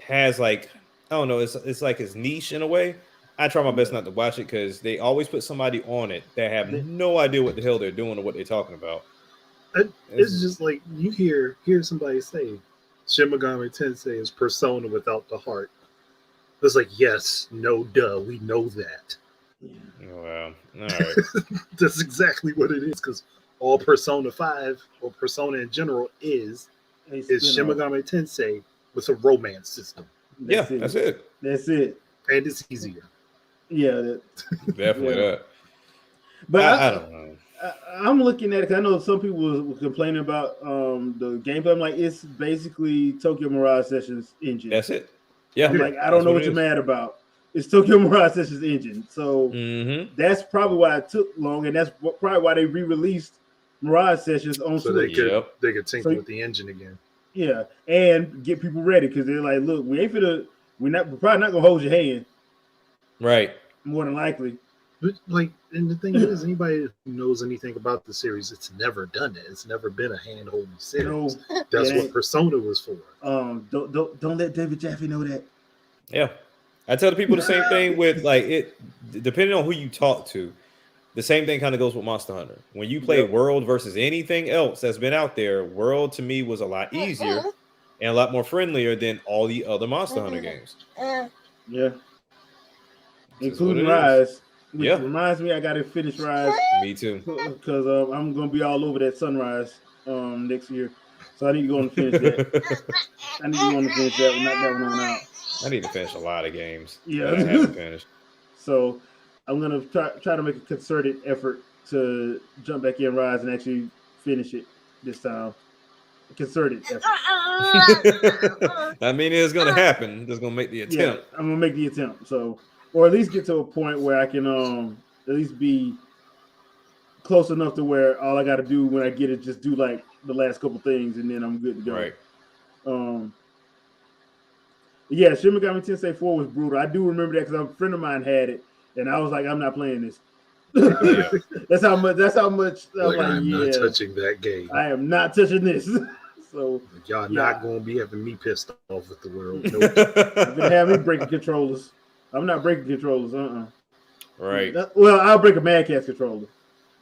has like, I don't know, it's like it's niche in a way. I try my best not to watch it because they always put somebody on it that have no idea what the hell they're doing or what they're talking about. It's just like you hear somebody say Shin Megami Tensei is Persona without the heart. It's like, yes, no, duh, we know that. Wow. All right. That's exactly what it is, because all Persona 5 or Persona in general is Shin Megami Tensei with a romance system. That's it. That's it. And it's easier. Yeah. Definitely that. But I don't know. I'm looking at it. I know some people were complaining about the gameplay. I'm like, it's basically Tokyo Mirage Sessions engine. That's it. Yeah. I'm like, I don't know what you're mad about. It's Tokyo Mirage Sessions engine. So that's probably why it took long, and that's probably why they re-released Mirage Sessions on Switch. They could tinker with the engine again. Yeah, and get people ready because they're like, look, we're probably not gonna hold your hand. Right. More than likely. But and the thing is, anybody who knows anything about the series, it's never done that. It's never been a hand-holding series. No, that's what Persona was for. Don't let David Jaffe know that. Yeah, I tell the people the same thing with it. Depending on who you talk to, the same thing kind of goes with Monster Hunter. When you play World versus anything else that's been out there, World to me was a lot easier and a lot more friendlier than all the other Monster Hunter games. Yeah, including Rise. Which reminds me, I got to finish Rise. Me too. Because I'm going to be all over that Sunrise next year. So I need to go and finish that. I need to go and finish that one, knock that one out. I need to finish a lot of games. Yeah. That I haven't finished. So I'm going to try to make a concerted effort to jump back in Rise and actually finish it this time. A concerted effort. I mean, it's going to happen. Just going to make the attempt. Yeah, I'm going to make the attempt. So... or at least get to a point where I can at least be close enough to where all I got to do when I get it, just do like the last couple things, and then I'm good to go. Right. Yeah, Shin Megami Tensei 4 was brutal. I do remember that because a friend of mine had it, and I was like, I'm not playing this. That's how much. I'm not touching that game. I am not touching this. So y'all not gonna be having me pissed off with the world. Nope. You've been having me breaking controllers. I'm not breaking controllers. Right. Well, I'll break a Mad Catz controller.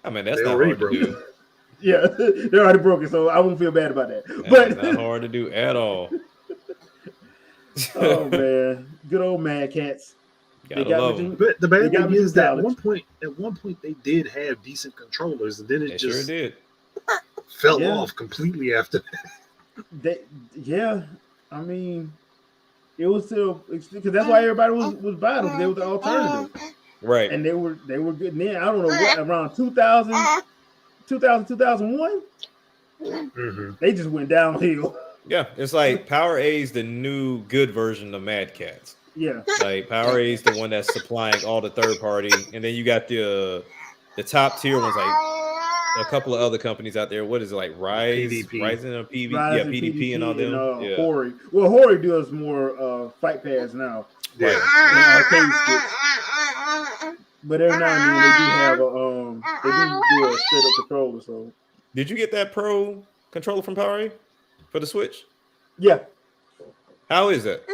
I mean, that's not hard to do. Yeah, they're already broken, so I won't feel bad about that. That's not hard to do at all. Oh man, good old Mad Catz. Gotta love them. But the bad thing is that at one point they did have decent controllers, and then it just sure did. fell off completely after that. I mean, it was still because that's why everybody was buying them. They were the alternative, right? And they were good. And then I don't know what around 2000, 2001, they just went downhill. Yeah, it's like Power A is the new good version of Mad Catz. Yeah, like Power A is the one that's supplying all the third party, and then you got the top tier ones like a couple of other companies out there. What is it like? Rising or PvP? Yeah, PvP and all them. And, Hori. Well, Hori does more fight pads now. Right. But every now and then they do have they do a straight up controller. So did you get that Pro controller from Power A for the Switch? Yeah. How is it?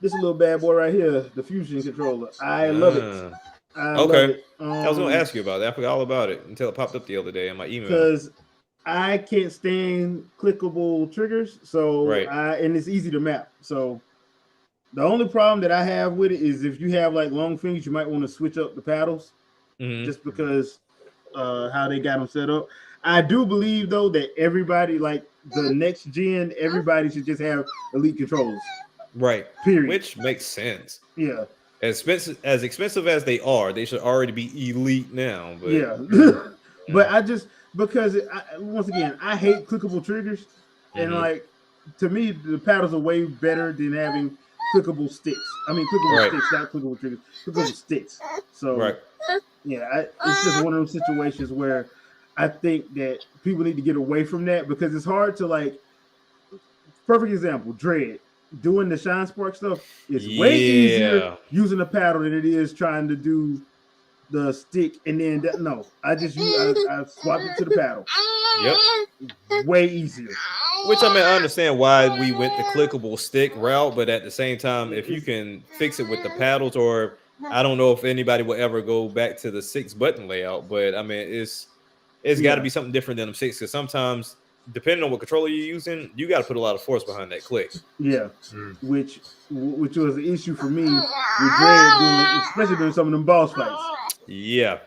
This little bad boy right here, the Fusion controller. I love it. I love it. I was going to ask you about that. I forgot all about it until it popped up the other day in my email. Because I can't stand clickable triggers, so and it's easy to map. So the only problem that I have with it is if you have like long fingers, you might want to switch up the paddles, just because how they got them set up. I do believe though that everybody, like the next gen, everybody should just have elite controllers. Right. Period. Which makes sense. Yeah. As expensive as they are, they should already be elite now. But yeah. But I just once again, I hate clickable triggers, and like to me, the paddles are way better than having clickable sticks. I mean, clickable sticks, not clickable triggers, clickable sticks. So yeah, it's just one of those situations where I think that people need to get away from that because it's hard to like. Perfect example, Dread. Doing the Shine Spark stuff is way easier using a paddle than it is trying to do the stick, and then I just I swapped it to the paddle. Yep. Way easier. Which I understand why we went the clickable stick route, but at the same time, if you can fix it with the paddles, or I don't know if anybody will ever go back to the 6-button layout, but it's got to be something different than them 6, because sometimes, depending on what controller you're using, you got to put a lot of force behind that click. Yeah, which was an issue for me with Dread, especially during some of them boss fights. Yeah.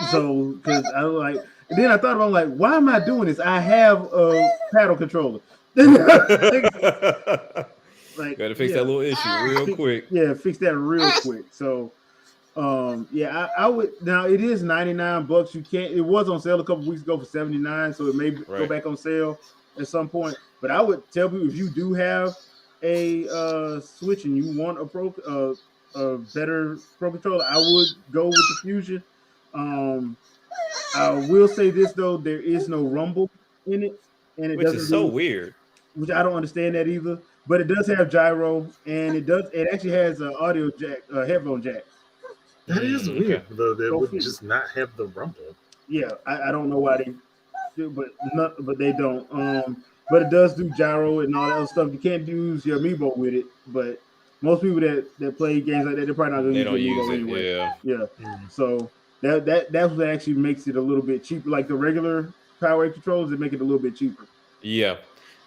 So, because I was like, and then I thought about like, why am I doing this? I have a paddle controller. Like, gotta fix that little issue real quick. Yeah, fix that real quick. So, I would. Now it is $99. You can't. It was on sale a couple weeks ago for $79, so it may go back on sale at some point. But I would tell people, if you do have a Switch and you want a better Pro controller, I would go with the Fusion. I will say this though, there is no rumble in it, and it doesn't. Which is so weird. Which I don't understand that either. But it does have gyro, and it actually has an audio jack, headphone jack. That is weird, though. They would just not have the rumble. Yeah, I don't know why they do, but they don't. But it does do gyro and all that other stuff. You can't use your amiibo with it, but most people that play games like that, they're probably not going to use it anyway. Yeah. So that's what actually makes it a little bit cheaper. Like the regular Power controllers, they make it a little bit cheaper. Yeah.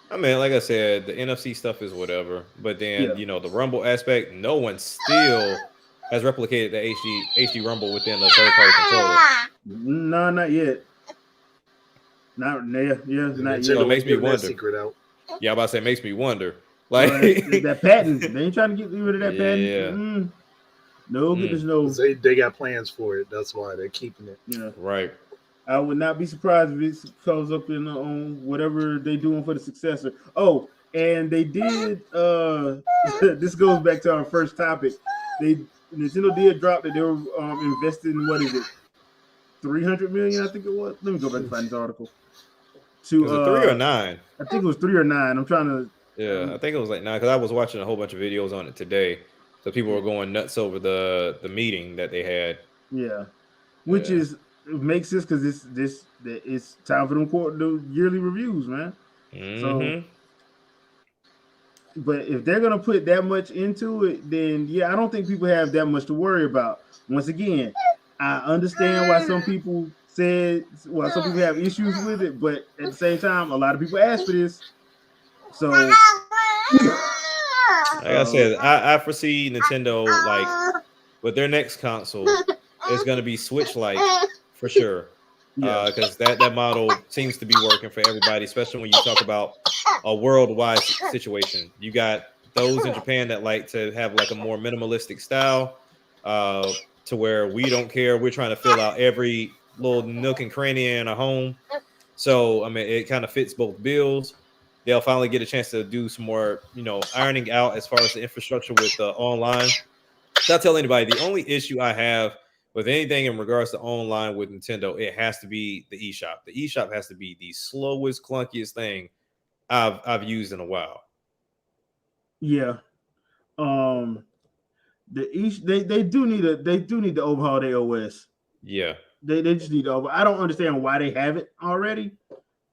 Like I said, the NFC stuff is whatever, but then the rumble aspect, no one still has replicated the HD rumble within the third-party controller. No, not yet. Not yet. So it makes me wonder. Secret out. Yeah, I'm about to say, it makes me wonder. Like that patent, they ain't trying to get rid of that patent. Yeah. No, goodness no. They got plans for it. That's why they're keeping it. Yeah. Right. I would not be surprised if it comes up in on whatever they're doing for the successor. Oh, and they did. This goes back to our first topic. Nintendo did drop that they were investing. What is it? $300 million, I think it was. Let me go back and find this article. Was it 3 or 9? I think it was 3 or 9. I'm trying to. Yeah, I think it was like 9 because I was watching a whole bunch of videos on it today. So people were going nuts over the meeting that they had. Yeah, which is. It makes sense because it's time for them the yearly reviews, man. So, but if they're gonna put that much into it, then I don't think people have that much to worry about. Once again, I understand why some people have issues with it, but at the same time, a lot of people ask for this. So, like I said, I foresee Nintendo like with their next console is going to be Switch-like. For sure, because that model seems to be working for everybody, especially when you talk about a worldwide situation. You got those in Japan that like to have like a more minimalistic style, to where we don't care. We're trying to fill out every little nook and cranny in a home. So it kind of fits both bills. They'll finally get a chance to do some more, ironing out as far as the infrastructure with online. So I'll tell anybody, the only issue I have with anything in regards to online with Nintendo, it has to be the eShop. The eShop has to be the slowest, clunkiest thing I've used in a while. Yeah. They do need to overhaul their OS. Yeah. They just need to I don't understand why they have it already,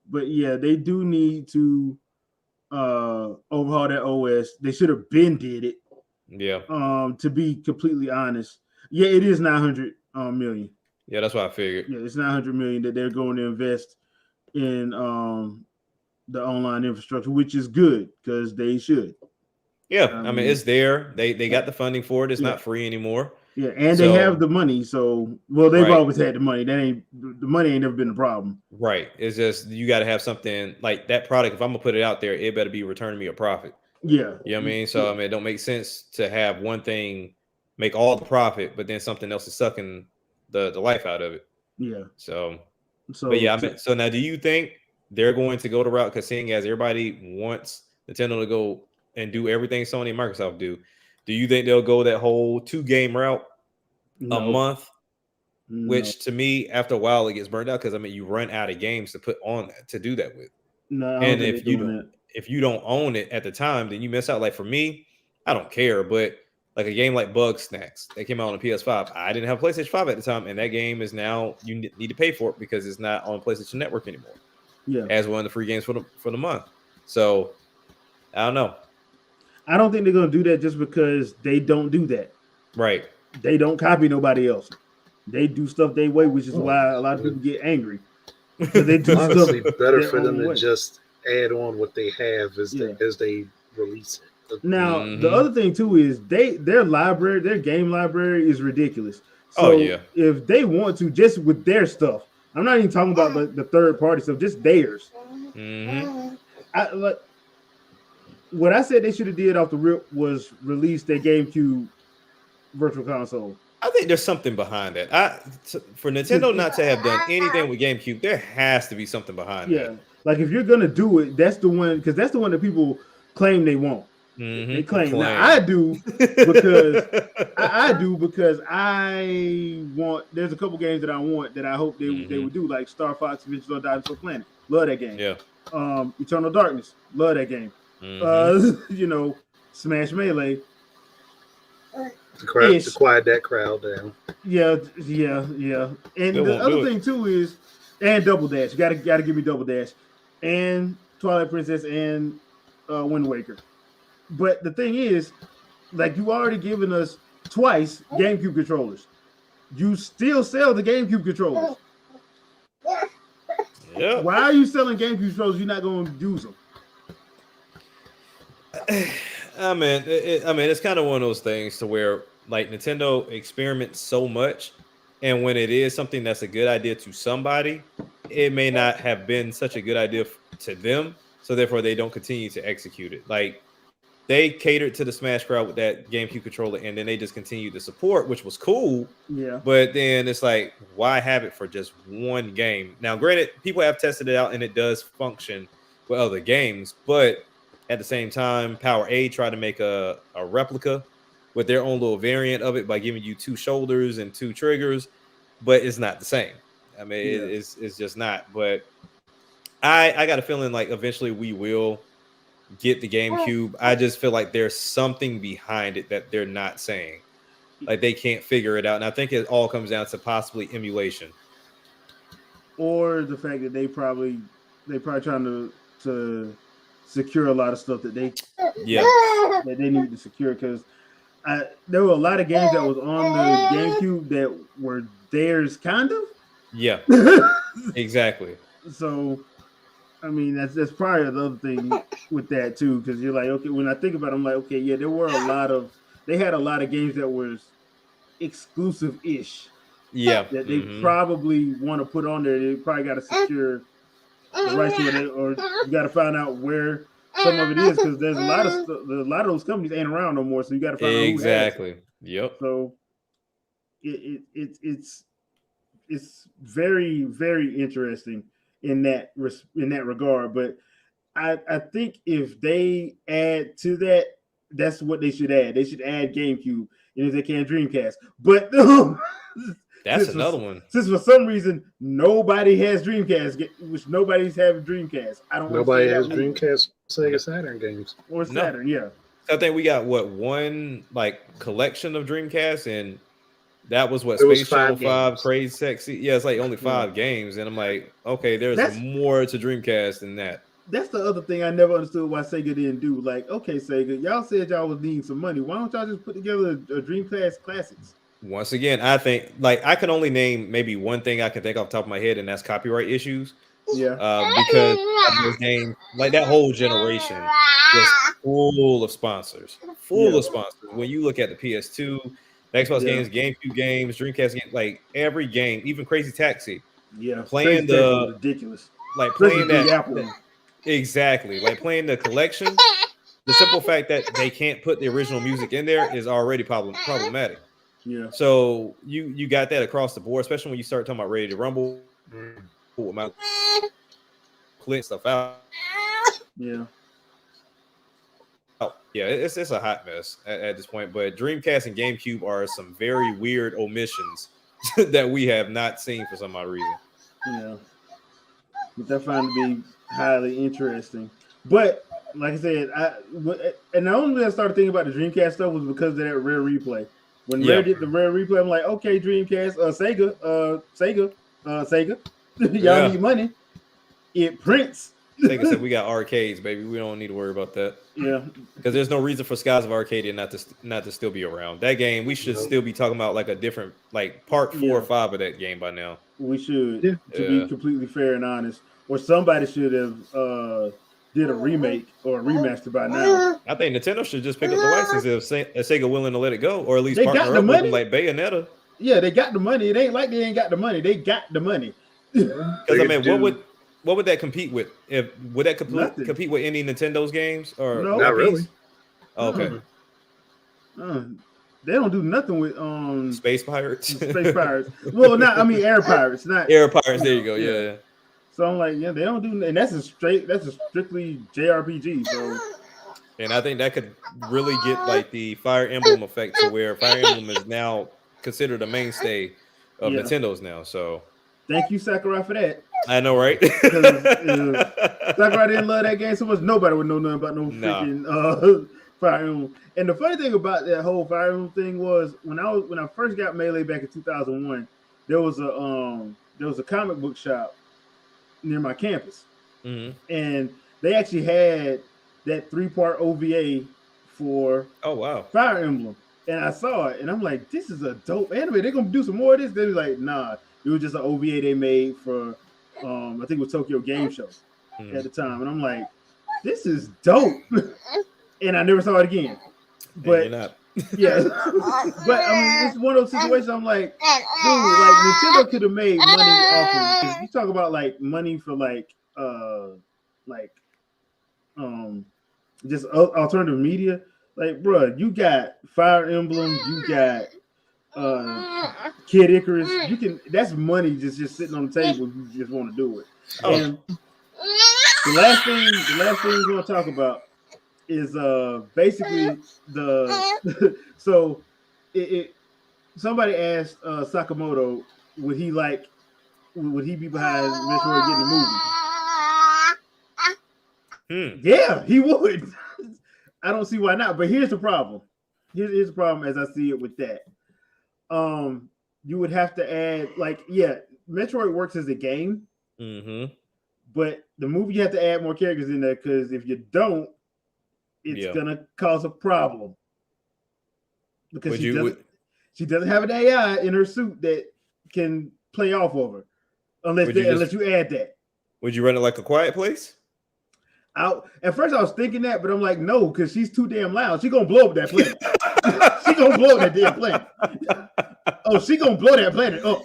but yeah, they do need to overhaul their OS. They should have did it. Yeah. To be completely honest. Yeah, it is $900 million. Yeah, that's what I figured. Yeah, it's $900 million that they're going to invest in the online infrastructure, which is good because they should. Yeah, it's there. They got the funding for it. It's not free anymore. Yeah, and they have the money. So, they've always had the money. The money ain't never been a problem. Right. It's just you got to have something like that product. If I'm gonna put it out there, it better be returning me a profit. Yeah, you know what I mean. So it don't make sense to have one thing make all the profit, but then something else is sucking the life out of it. Yeah. So but yeah, so now do you think they're going to go the route, because seeing as everybody wants Nintendo to go and do everything Sony and Microsoft do you think they'll go that whole 2-game route a month? Which to me, after a while, it gets burned out because you run out of games to put on that, to do that with. No, and if you don't own it at the time, then you miss out. Like for me, I don't care, but like a game like Bug Snacks that came out on the PS5. I didn't have PlayStation 5 at the time, and that game is now you need to pay for it because it's not on PlayStation Network anymore. Yeah, as one of the free games for the month. So I don't know. I don't think they're gonna do that just because they don't do that. Right. They don't copy nobody else. They do stuff their way, which is why a lot of people get angry. They do honestly stuff better for them to way. just add on what they have as they release it. Now the other thing too is their game library is ridiculous. So if they want to, just with their stuff, I'm not even talking about the third party stuff, just theirs. What I said they should have did off the rip was release their GameCube Virtual Console. I think there's something behind that. For Nintendo not to have done anything with GameCube, there has to be something behind that. Like if you're gonna do it, that's the one, because that's the one that people claim they want. They claim. Now I do because I want. There's a couple games that I want that I hope they would do, like Star Fox Adventures on Dinosaur Planet. Love that game. Yeah. Eternal Darkness. Love that game. Smash Melee. To quiet that crowd down. Yeah. And the other thing too is, and Double Dash. You gotta give me Double Dash, and Twilight Princess, and Wind Waker. But the thing is, like, you already given us twice GameCube controllers. You still sell the GameCube controllers. Yeah. Why are you selling GameCube controllers? You're not going to use them. I mean, it's kind of one of those things to where, like, Nintendo experiments so much, and when it is something that's a good idea to somebody, it may not have been such a good idea to them, so therefore they don't continue to execute it. Like, they catered to the Smash crowd with that GameCube controller, and then they just continued to support, which was cool. Yeah. But then it's like, why have it for just one game? Now, granted, people have tested it out, and it does function with other games, but at the same time, Power A tried to make a replica with their own little variant of it by giving you 2 shoulders and 2 triggers, but it's not the same. I mean, it's just not. But I got a feeling like eventually we will get the GameCube. I just feel like there's something behind it that they're not saying. Like, they can't figure it out. And I think it all comes down to possibly emulation. Or the fact that they probably trying to secure a lot of stuff that they need to secure, because there were a lot of games that was on the GameCube that were theirs, kind of. Yeah, exactly. So, I mean, that's probably the other thing with that too, because you're like, okay, when I think about it, I'm like, okay, yeah, they had a lot of games that was exclusive-ish. Yeah, that they probably want to put on there. They probably got to secure the rights to it, or you got to find out where some of it is, because there's a lot of those companies ain't around no more. So you got to find out exactly. Yep. So it's very, very interesting in that regard. But I think if they add to that, that's what they should add. They should add GameCube, and if they can, Dreamcast. But that's another one. Since for some reason nobody has Dreamcast, which nobody's having Dreamcast. Nobody has Dreamcast, Sega Saturn games or Saturn. Yeah, I think we got one like collection of Dreamcast, and that was what Space Channel 5, Crazy Sexy. Yeah, it's like only 5 games, and I'm like, okay, there's more to Dreamcast than that. That's the other thing I never understood why Sega didn't do. Like, okay, Sega, y'all said y'all was needing some money. Why don't y'all just put together a Dreamcast Classics? Once again, I think, like, I can only name maybe one thing I can think off the top of my head, and that's copyright issues. Yeah. Because those games, like, that whole generation was full of sponsors. Full of sponsors. When you look at the PS2, the Xbox games, GameCube games, Dreamcast games, like, every game, even Crazy Taxi. Yeah. Playing the ridiculous. Like, playing that. Exactly. Like, playing the collection. The simple fact that they can't put the original music in there is already problematic. Yeah. So you got that across the board, especially when you start talking about Ready to Rumble, pull them out, clean stuff out. Yeah. Oh, yeah, it's a hot mess at this point. But Dreamcast and GameCube are some very weird omissions that we have not seen for some odd reason. Yeah. Which I find to be highly interesting. But like I said, and the only reason I started thinking about the Dreamcast stuff was because of that Rare Replay. When Rare did the Rare Replay, I'm like, okay, Dreamcast, Sega, y'all need money. It prints. Sega said we got arcades, baby. We don't need to worry about that. Yeah, because there's no reason for Skies of Arcadia not to still be around. That game, we should still be talking about like a different, like part 4 or 5 of that game by now. We should, to be completely fair and honest, or somebody should have did a remake or a remaster by now. I think Nintendo should just pick up the license if Sega willing to let it go, or at least they partner got the up money. with them like Bayonetta. Yeah, they got the money. It ain't like they ain't got the money. They got the money. Because I mean, what would that compete with? Would that compete with any Nintendo's games? Or no, not really. Oh, okay. They don't do nothing with Space Pirates. Space Pirates. Well, Air Pirates, not Air Pirates. There you go. Yeah. So I'm like, yeah, they don't do, and that's a strictly JRPG. So, and I think that could really get like the Fire Emblem effect to where Fire Emblem is now considered a mainstay of Nintendo's now. So, thank you, Sakurai, for that. I know, right? Sakurai didn't love that game so much. Nobody would know nothing about no freaking Fire Emblem. And the funny thing about that whole Fire Emblem thing was when I first got Melee back in 2001, there was a comic book shop near my campus, and they actually had that 3-part OVA for Fire Emblem, and I saw it, and I'm like, this is a dope anime. They're gonna do some more of this. They was like, nah, it was just an OVA they made for I think it was Tokyo Game Show at the time, and I'm like, this is dope. And I never saw it again. But yeah, but I mean, it's one of those situations. I'm like, dude, like Nintendo could have made money off of. You talk about like money for just alternative media. Like, bro, you got Fire Emblem, you got Kid Icarus. You can. That's money just sitting on the table if you just want to do it. And the last thing we're gonna talk about is basically the so somebody asked Sakamoto would he be behind Metroid getting a movie? Yeah, he would. I don't see why not, but here's the problem. Here's the problem as I see it with that. You would have to add Metroid works as a game, but the movie you have to add more characters in there because if you don't, it's gonna cause a problem because she doesn't have an AI in her suit that can play off of her unless you add that. Would you run it like A Quiet Place? At first I was thinking that, but I'm like, no, because she's too damn loud. She gonna blow up that planet. She gonna blow up that damn planet. Oh, she gonna blow that planet up.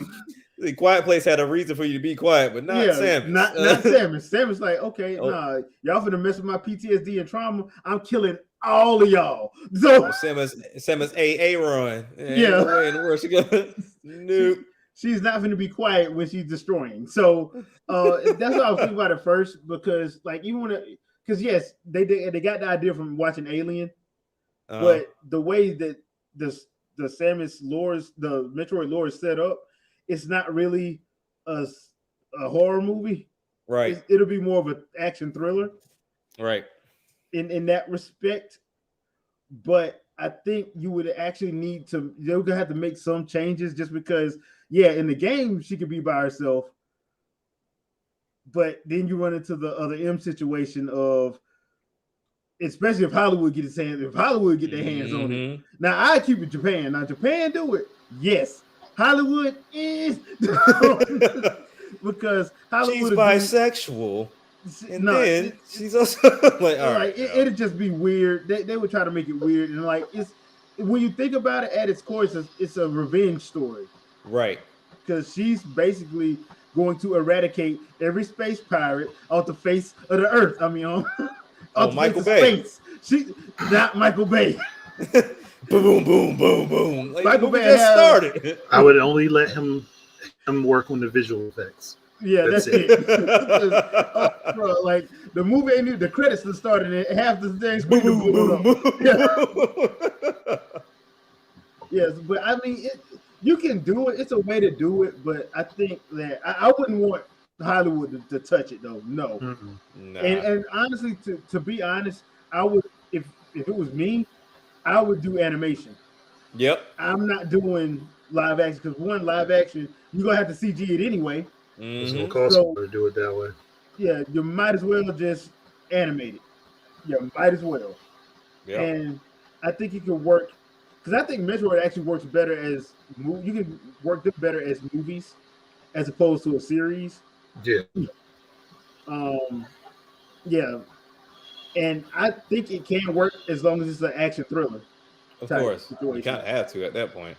The Quiet Place had a reason for you to be quiet, but not Samus. Not Samus. Samus like, okay, nah, y'all finna mess with my PTSD and trauma. I'm killing all of y'all. So Samus AA run. Yeah. Where she going? Nope. She's not going to be quiet when she's destroying. So that's what I was thinking about at first because, like, even because yes, they got the idea from watching Alien, but the way that the Samus lore, the Metroid lore is set up, it's not really a horror movie, right? It'll be more of an action thriller, right? In that respect, but I think you would actually need to. They're gonna have to make some changes just because. Yeah, in the game she could be by herself, but then you run into the other M situation of, especially if Hollywood get their hands on it. Now I keep it Japan. Now Japan do it. Yes, Hollywood is because Hollywood she's bisexual. And then she's also like, all right, it'll just be weird. They would try to make it weird, and like it's when you think about it at its core, it's a revenge story. Right. Because she's basically going to eradicate every space pirate off the face of the earth. I mean, Michael Bay. Space. She not Michael Bay. Boom, boom, boom, boom. Like, Michael Bay just started. I would only let him work on the visual effects. Yeah, that's it. Bro, like the movie ain't the credits that started it. Half the things. Yes, but I mean, you can do it. It's a way to do it, but I think that I wouldn't want Hollywood to touch it though. No. Nah. And honestly, to be honest, I would if it was me, I would do animation. Yep. I'm not doing live action because one live action you're gonna have to CG it anyway. It's gonna cost So to do it that way. yeah, you might as well just animate it. You might as well. Yeah. And I think it could work because I think Metroid actually works better as you can work them better as movies as opposed to a series. Yeah. Yeah. And I think it can work as long as it's an action thriller. Of course. You kind of have to at that point.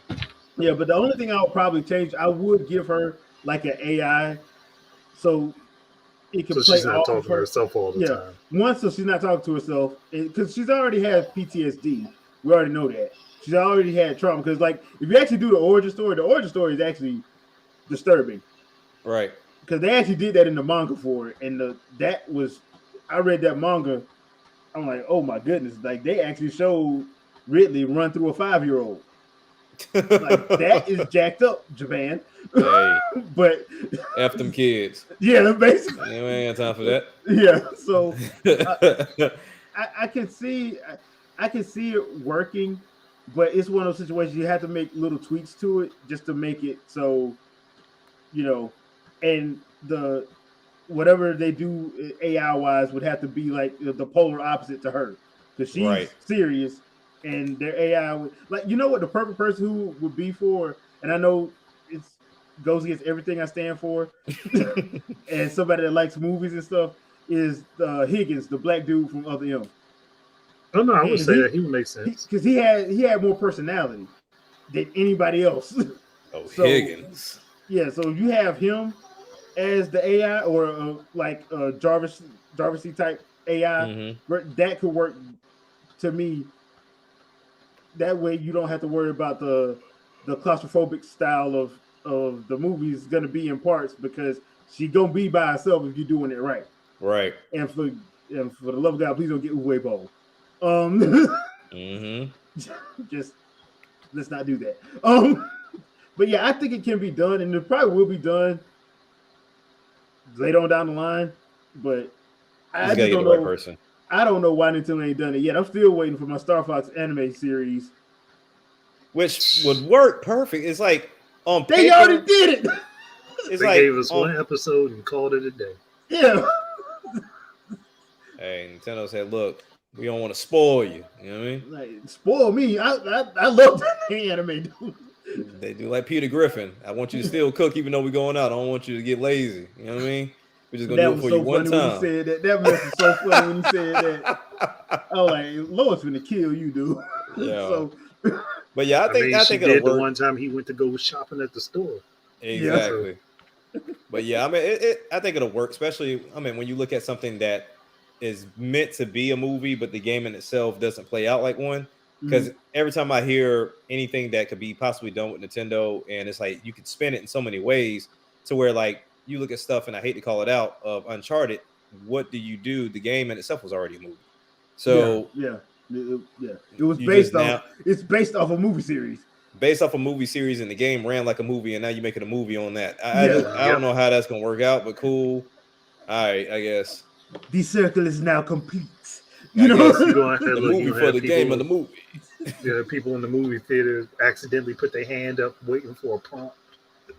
Yeah, but the only thing I would probably change, I would give her like an AI so it can play she's not talking to herself all the time. One, so she's not talking to herself because she's already had PTSD. We already know that. She's already had trauma because, like, if you actually do the origin story is actually disturbing. Right. Because they actually did that in the manga for it, and I read that manga. I'm like, oh my goodness! Like they actually showed Ridley run through a 5-year-old. Like that is jacked up, Japan. Hey, but F them kids. Yeah, basically. Yeah, we ain't got time for that. Yeah, so I can see it working, but it's one of those situations you have to make little tweaks to it just to make it so, and the whatever they do AI wise would have to be like the polar opposite to her because she's serious and their AI would what the perfect person who would be for, and I know it goes against everything I stand for, and somebody that likes movies and stuff is Higgins, the black dude from Other M. Oh no, I would say that he would make sense because he had more personality than anybody else. Higgins. Yeah, so if you have him as the AI or Jarvis-y type AI, that could work to me. That way you don't have to worry about the claustrophobic style of the movie is going to be in parts because she gonna be by herself if you're doing it right. Right. And for the love of God, please don't get Uwe Boll. Just let's not do that. But yeah, I think it can be done, and it probably will be done later on down the line. But I just don't know. Right person. I don't know why Nintendo ain't done it yet. I'm still waiting for my Star Fox anime series, which would work perfect. It's like on paper, they already did it. It's they gave us one episode and called it a day. Yeah. Hey, Nintendo said, "Look, we don't want to spoil you. You know what I mean? Like spoil me. I love that anime, dude. They do like Peter Griffin. I want you to still cook even though we're going out. I don't want you to get lazy. You know what I mean? We're just gonna do it for you one time." When he said that. That was so funny when he said that. I was like, Lois gonna kill you, dude. Yeah. But yeah, I think it'll work. The one time he went to go shopping at the store. Exactly. Yeah. But yeah, I mean, I think it'll work, especially. I mean, when you look at something that is meant to be a movie, but the game in itself doesn't play out like one. Because every time I hear anything that could be possibly done with Nintendo, and it's like you could spin it in so many ways to where like you look at stuff, and I hate to call it out, of Uncharted, what do you do? The game in itself was already a movie. So it was based off. It's based off a movie series. Based off a movie series, and the game ran like a movie, and now you're making a movie on that. I don't know how that's gonna work out, but cool. All right, I guess the circle is now complete. You're gonna have the movie for the game of the movie. Yeah, people in the movie theater accidentally put their hand up waiting for a prompt.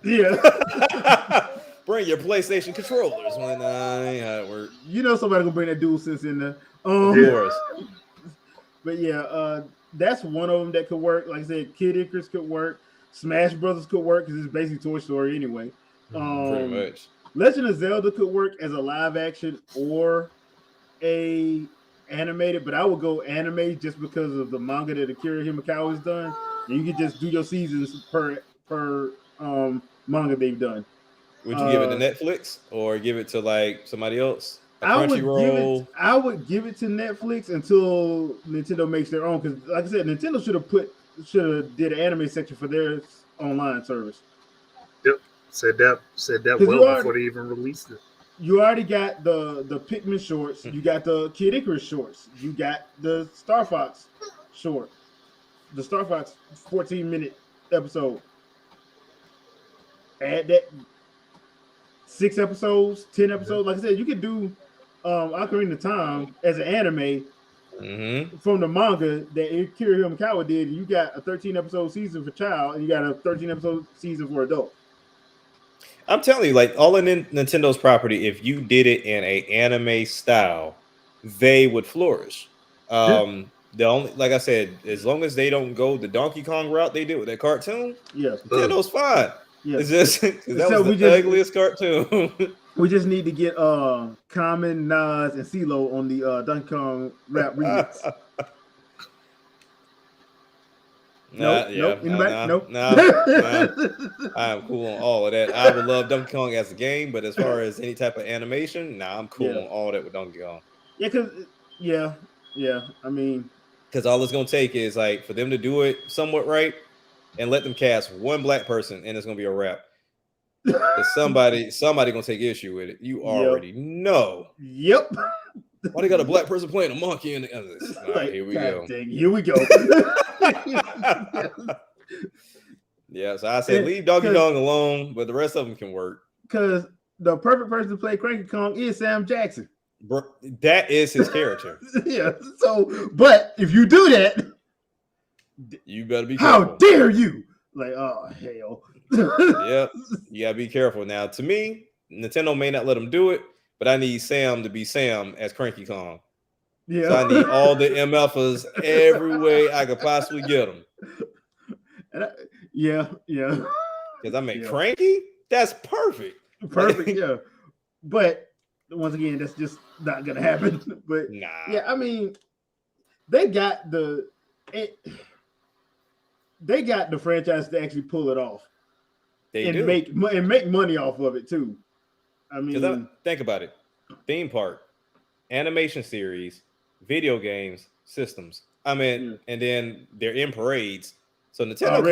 Yeah. Bring your PlayStation controllers when ain't how it works. You know somebody gonna bring that DualSense in there. Of course. But yeah, that's one of them that could work. Like I said, Kid Icarus could work. Smash Brothers could work because it's basically Toy Story anyway. Pretty much. Legend of Zelda could work as a live action or a animated, but I would go anime just because of the manga that Akira Himakawa has done. And you can just do your seasons per manga they've done. Would you give it to Netflix or give it to like somebody else? I would give it to Netflix until Nintendo makes their own. Because, like I said, Nintendo should have did an anime section for their online service. Yep, said that well before they even released it. You already got the Pikmin shorts. You got the Kid Icarus shorts. You got the Star Fox short. The Star Fox 14-minute episode. Add that. 6 episodes, 10 episodes. Like I said, you could do Ocarina of Time as an anime from the manga that Akira Yamaoka did. You got a 13 episode season for child, and you got a 13 episode season for adult. I'm telling you, like all of Nintendo's property, if you did it in a anime style, they would flourish. The only, like I said, as long as they don't go the Donkey Kong route they did with that cartoon, Nintendo's fine. Yeah, it's just that was the ugliest cartoon. We just need to get Common, Nas, and CeeLo on the Donkey Kong rap remix. I'm cool on all of that. I would love Donkey Kong as a game, but as far as any type of animation, I'm cool on all that with Donkey Kong. Yeah, I mean, because all it's gonna take is like for them to do it somewhat right, and let them cast one black person, and it's gonna be a rap. somebody gonna take issue with it. You already know. Yep. Why they got a black person playing a monkey in the other? Right, here we go. Here we go. Yeah, so I said leave Donkey Kong alone, but the rest of them can work. Because the perfect person to play Cranky Kong is Sam Jackson. Bro, that is his character. Yeah. So, but if you do that, you better be careful. How dare you? Like, oh hell. Yep. You gotta be careful. Now, to me, Nintendo may not let him do it, but I need Sam to be Sam as Cranky Kong. Yeah. So I need all the MFers every way I could possibly get them. Yeah. Because I mean, Cranky, that's perfect. Perfect, yeah. But once again, that's just not gonna happen. But yeah, I mean, they got the franchise to actually pull it off. Make money off of it too. I mean, think about it: theme park, animation series, video games, systems. I mean, and then they're in parades. So Nintendo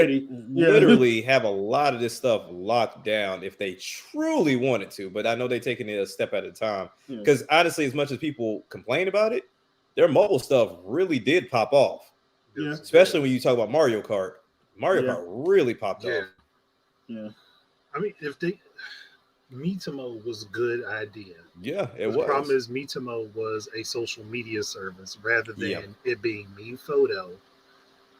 literally have a lot of this stuff locked down if they truly wanted to. But I know they're taking it a step at a time. Because honestly, as much as people complain about it, their mobile stuff really did pop off. Yeah. Especially when you talk about Mario Kart. Mario Kart really popped off. Yeah. I mean, Miitomo was a good idea. Yeah, it was. The problem is Miitomo was a social media service rather than it being Me Photo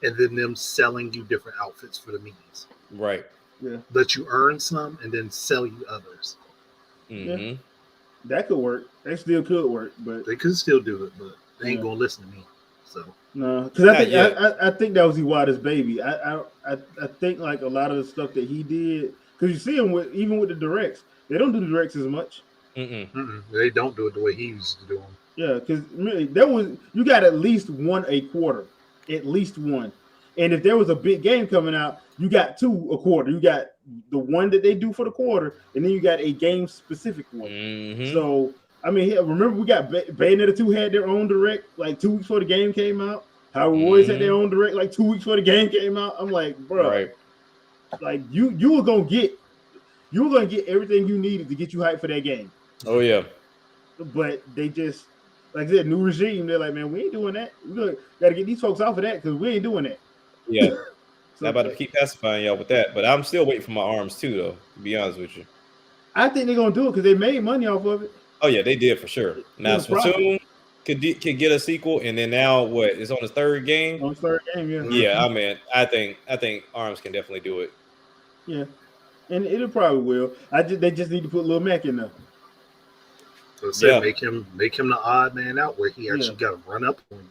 and then them selling you different outfits for the minis. Right. Yeah. Let you earn some and then sell you others. Mm-hmm. Yeah. That could work. That still could work, but they could still do it, but they ain't gonna listen to me. So no, because I think that was Iwata's baby. I think like a lot of the stuff that he did, because you see him even with the directs, they don't do the directs as much. They don't do it the way he used to do them. Yeah, because really, you got at least one a quarter, at least one. And if there was a big game coming out, you got 2 a quarter. You got the one that they do for the quarter, and then you got a game specific one. So I mean, remember we got Bayonetta 2 had their own direct like 2 weeks before the game came out. Hyrule Warriors had their own direct like 2 weeks before the game came out. I'm like, bro, like you were gonna get everything you needed to get you hyped for that game. Oh yeah. But they just, like I said, new regime. They're like, man, we ain't doing that. We got to get these folks off of that because we ain't doing that. Yeah. So, I'm about to keep pacifying y'all with that, but I'm still waiting for my arms too, though. To be honest with you, I think they're gonna do it because they made money off of it. Oh yeah, they did for sure. Now Splatoon could get a sequel, and then now what? It's on his 3rd game. On his 3rd game, yeah. Yeah, I mean, I think Arms can definitely do it. Yeah, and it probably will. They just need to put Lil Mac in there. So make him the odd man out where he actually got to run up on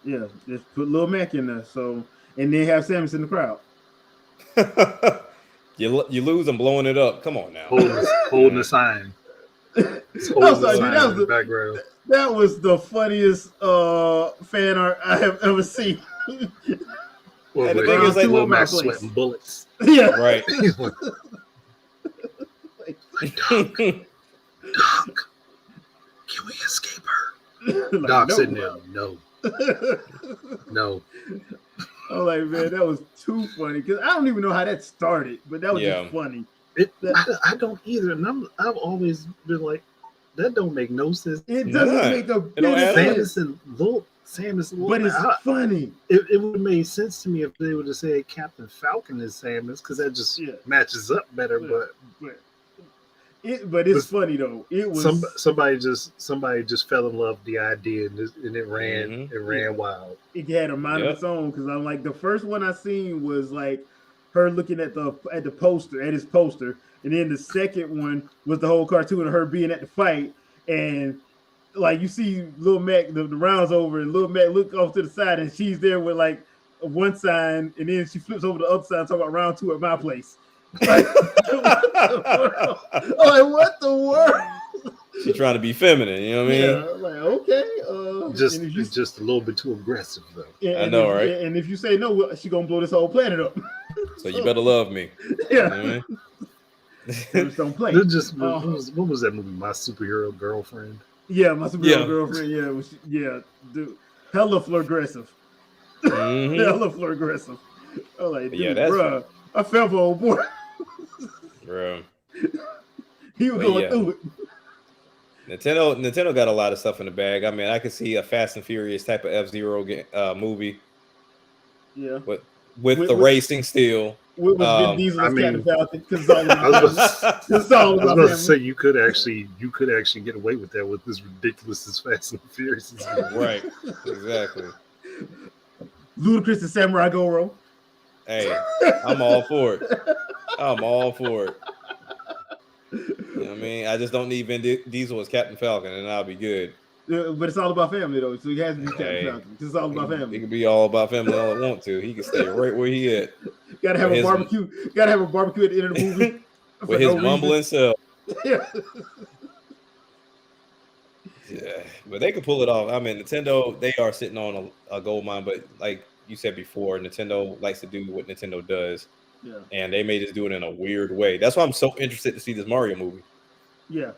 you. Yeah, just put Lil Mac in there. So, and then have Samus in the crowd. You lose and blowing it up. Come on now. Holding the sign. That was the funniest fan art I have ever seen. Well, and the thing is, like, sweating bullets. Yeah, right. Doc, can we escape her? Like, Doc no, sitting there, no. I'm like, man, that was too funny because I don't even know how that started, but that was just funny. I don't either, and I've always been like, that don't make no sense. It doesn't make a bit of sense. Samus, but it's funny. It would have made sense to me if they would have said Captain Falcon is Samus because that just matches up better. But But it's funny though. It was somebody just fell in love with the idea, and it ran wild. It had a mind of its own because I'm like the first one I seen was like her looking at the poster at his poster, and then the second one was the whole cartoon of her being at the fight, and like you see Lil Mac the rounds over, and Lil Mac look off to the side, and she's there with like one sign, and then she flips over the other side talking about round 2 at my place. Like, what the world? She's trying to be feminine, you know what I mean? Yeah, like okay. It's just a little bit too aggressive though. I know, right? And if you say no, she gonna blow this whole planet up. So you better love me. Yeah. You know just don't play. What was that movie? My Superhero Girlfriend. Yeah, My Superhero Girlfriend. Yeah, dude, hella aggressive. Hella aggressive. I was like, dude, bruh, I fell for old boy. Bro, he was going through it. Nintendo got a lot of stuff in the bag. I mean, I could see a Fast and Furious type of F-Zero movie. Yeah, with the racing still. With Vin Diesel as Captain Falcon, because I was about to say you could actually get away with that with this ridiculous as Fast and Furious. Right, exactly. Ludacris and Samurai Goro. Hey, I'm all for it. I'm all for it. You know what I mean? I just don't need Vin Diesel as Captain Falcon, and I'll be good. But it's all about family, though. So he has to be Captain Falcon. It's all about family. He can be all about family all I want to. He can stay right where he at. Gotta have a barbecue. Gotta have a barbecue at the end of the movie. With his mumbling self. Yeah. Yeah, but they can pull it off. I mean, Nintendo, they are sitting on a gold mine, but like you said before, Nintendo likes to do what Nintendo does. Yeah. And they may just do it in a weird way. That's why I'm so interested to see this Mario movie. Yeah.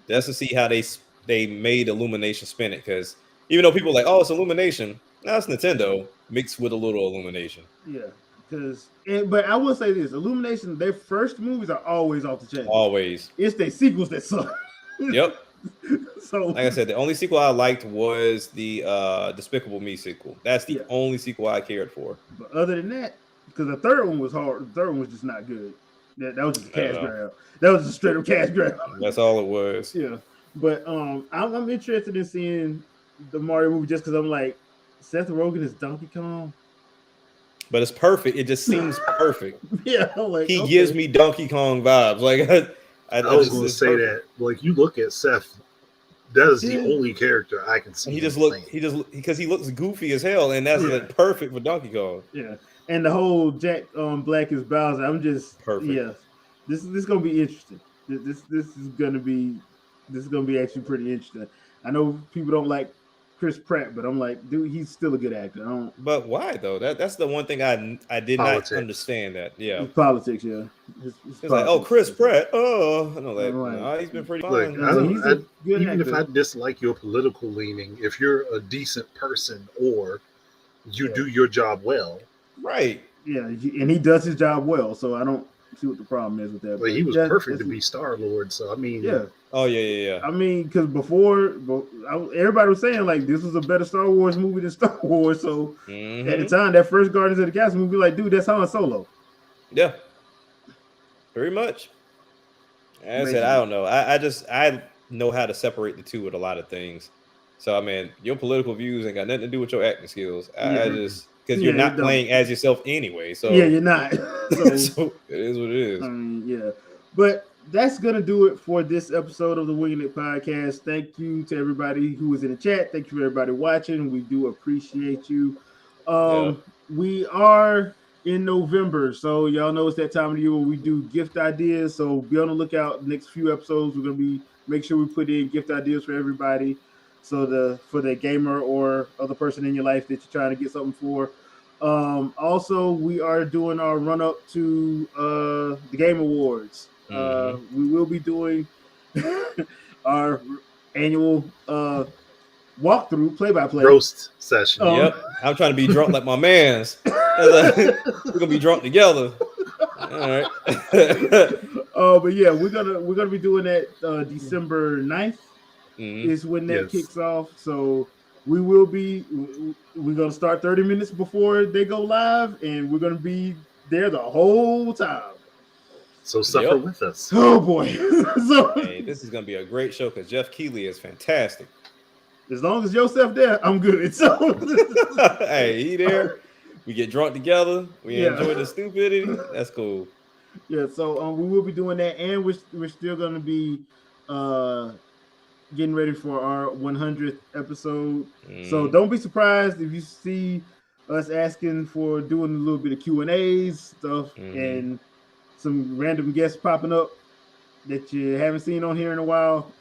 Just to see how they made Illumination spin it, because even though people are like, oh, it's Illumination, now it's Nintendo mixed with a little Illumination. Yeah. But I will say this: Illumination, their first movies are always off the chain. Always. It's their sequels that suck. Yep. So, like I said, the only sequel I liked was the Despicable Me sequel. That's the only sequel I cared for. But other than that, because the third one was hard. The third one was just not good. That was just a cash grab. That was just straight up cash grab. That's all it was. Yeah. But I'm interested in seeing the Mario movie just because I'm like, Seth Rogen is Donkey Kong. But it's perfect. It just seems perfect. Yeah, like he gives me Donkey Kong vibes. Like I was going to say perfect. That. Like you look at Seth, that is the only character I can see. Because he looks goofy as hell, and that's like perfect for Donkey Kong. Yeah, and the whole Jack Black is Bowser. I'm just perfect. Yeah, this is gonna be interesting. This is gonna be actually pretty interesting. I know people don't like Chris Pratt, but I'm like, dude, he's still a good actor. But why though? That's the one thing I did not understand. That it's politics, yeah. It's like, oh, Chris Pratt. Oh, I know that. Right. No, he's been pretty fine. Even if I dislike your political leaning, if you're a decent person or you do your job well, right? Yeah, and he does his job well, so I don't see what the problem is with that. But he was perfect to be Star-Lord, so I mean, yeah. Oh yeah. I mean, because before everybody was saying like this was a better Star Wars movie than Star Wars. So at the time, that first Guardians of the Galaxy movie, like, dude, that's Han Solo. Yeah, very much. As I said, I don't know. I know how to separate the two with a lot of things. So I mean, your political views ain't got nothing to do with your acting skills. I just because you're not playing as yourself anyway. So yeah, you're not. So it is what it is. I mean, yeah, but that's gonna do it for this episode of the Wingin It podcast. Thank you to everybody who was in the chat. Thank you for everybody watching. We do appreciate you. We are in November, so y'all know it's that time of the year where we do gift ideas. So be on the lookout. Next few episodes, we're gonna make sure we put in gift ideas for everybody. So for the gamer or other person in your life that you're trying to get something for. Also, we are doing our run up to the Game Awards. We will be doing our annual walkthrough, play-by-play roast session. Yep, I'm trying to be drunk like my man's. We're gonna be drunk together. All right. But yeah, we're gonna be doing that December 9th. Is when that kicks off. So we're gonna start 30 minutes before they go live, and we're gonna be there the whole time. So suffer with us. Oh boy. Hey, this is gonna be a great show because Jeff Keighley is fantastic. As long as Joseph there, I'm good. So hey, he there. We get drunk together. We enjoy the stupidity. That's cool. Yeah, so we will be doing that, and we're still gonna be getting ready for our 100th episode. So don't be surprised if you see us asking for doing a little bit of Q&As stuff and some random guests popping up that you haven't seen on here in a while.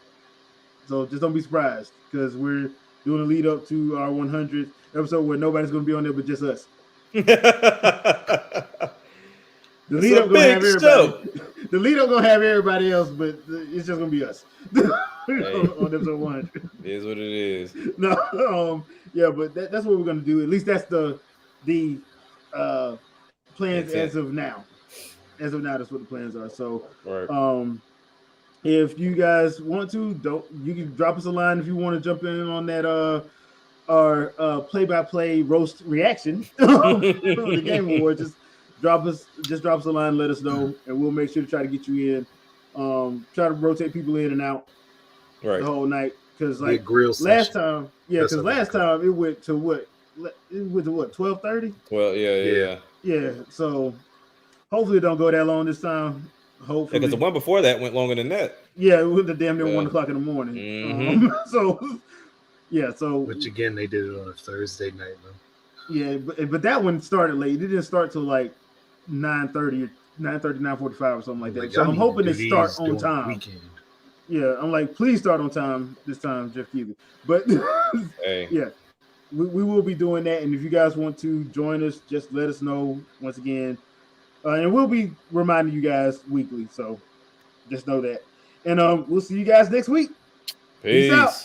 So just don't be surprised because we're doing a lead up to our 100th episode where nobody's going to be on there but just us. The lead up gonna have everybody. The lead up gonna have everybody else, but it's just gonna be us on episode 100. It is what it is. No, yeah, but that's what we're gonna do. At least that's the plans as of now. As of now, that's what the plans are. So, if you guys want to, you can drop us a line if you want to jump in on that our play-by-play roast reaction on the Game Awards. Just drop us a line, let us know, and we'll make sure to try to get you in. Try to rotate people in and out the whole night because like last time it went to what? It went to what? 12:30. Well, yeah. So hopefully it don't go that long this time. Hopefully, because the one before that went longer than that. Yeah, it was the damn near 1 o'clock in the morning. So which again they did it on a Thursday night though. Yeah, but that one started late. It didn't start till like 9:30, 9:45 or something like that. So I'm hoping they start on time. Weekend. Yeah, I'm like, please start on time this time, Jeff Keighley. But yeah, we will be doing that. And if you guys want to join us, just let us know once again. And we'll be reminding you guys weekly. So just know that. And we'll see you guys next week. Peace out.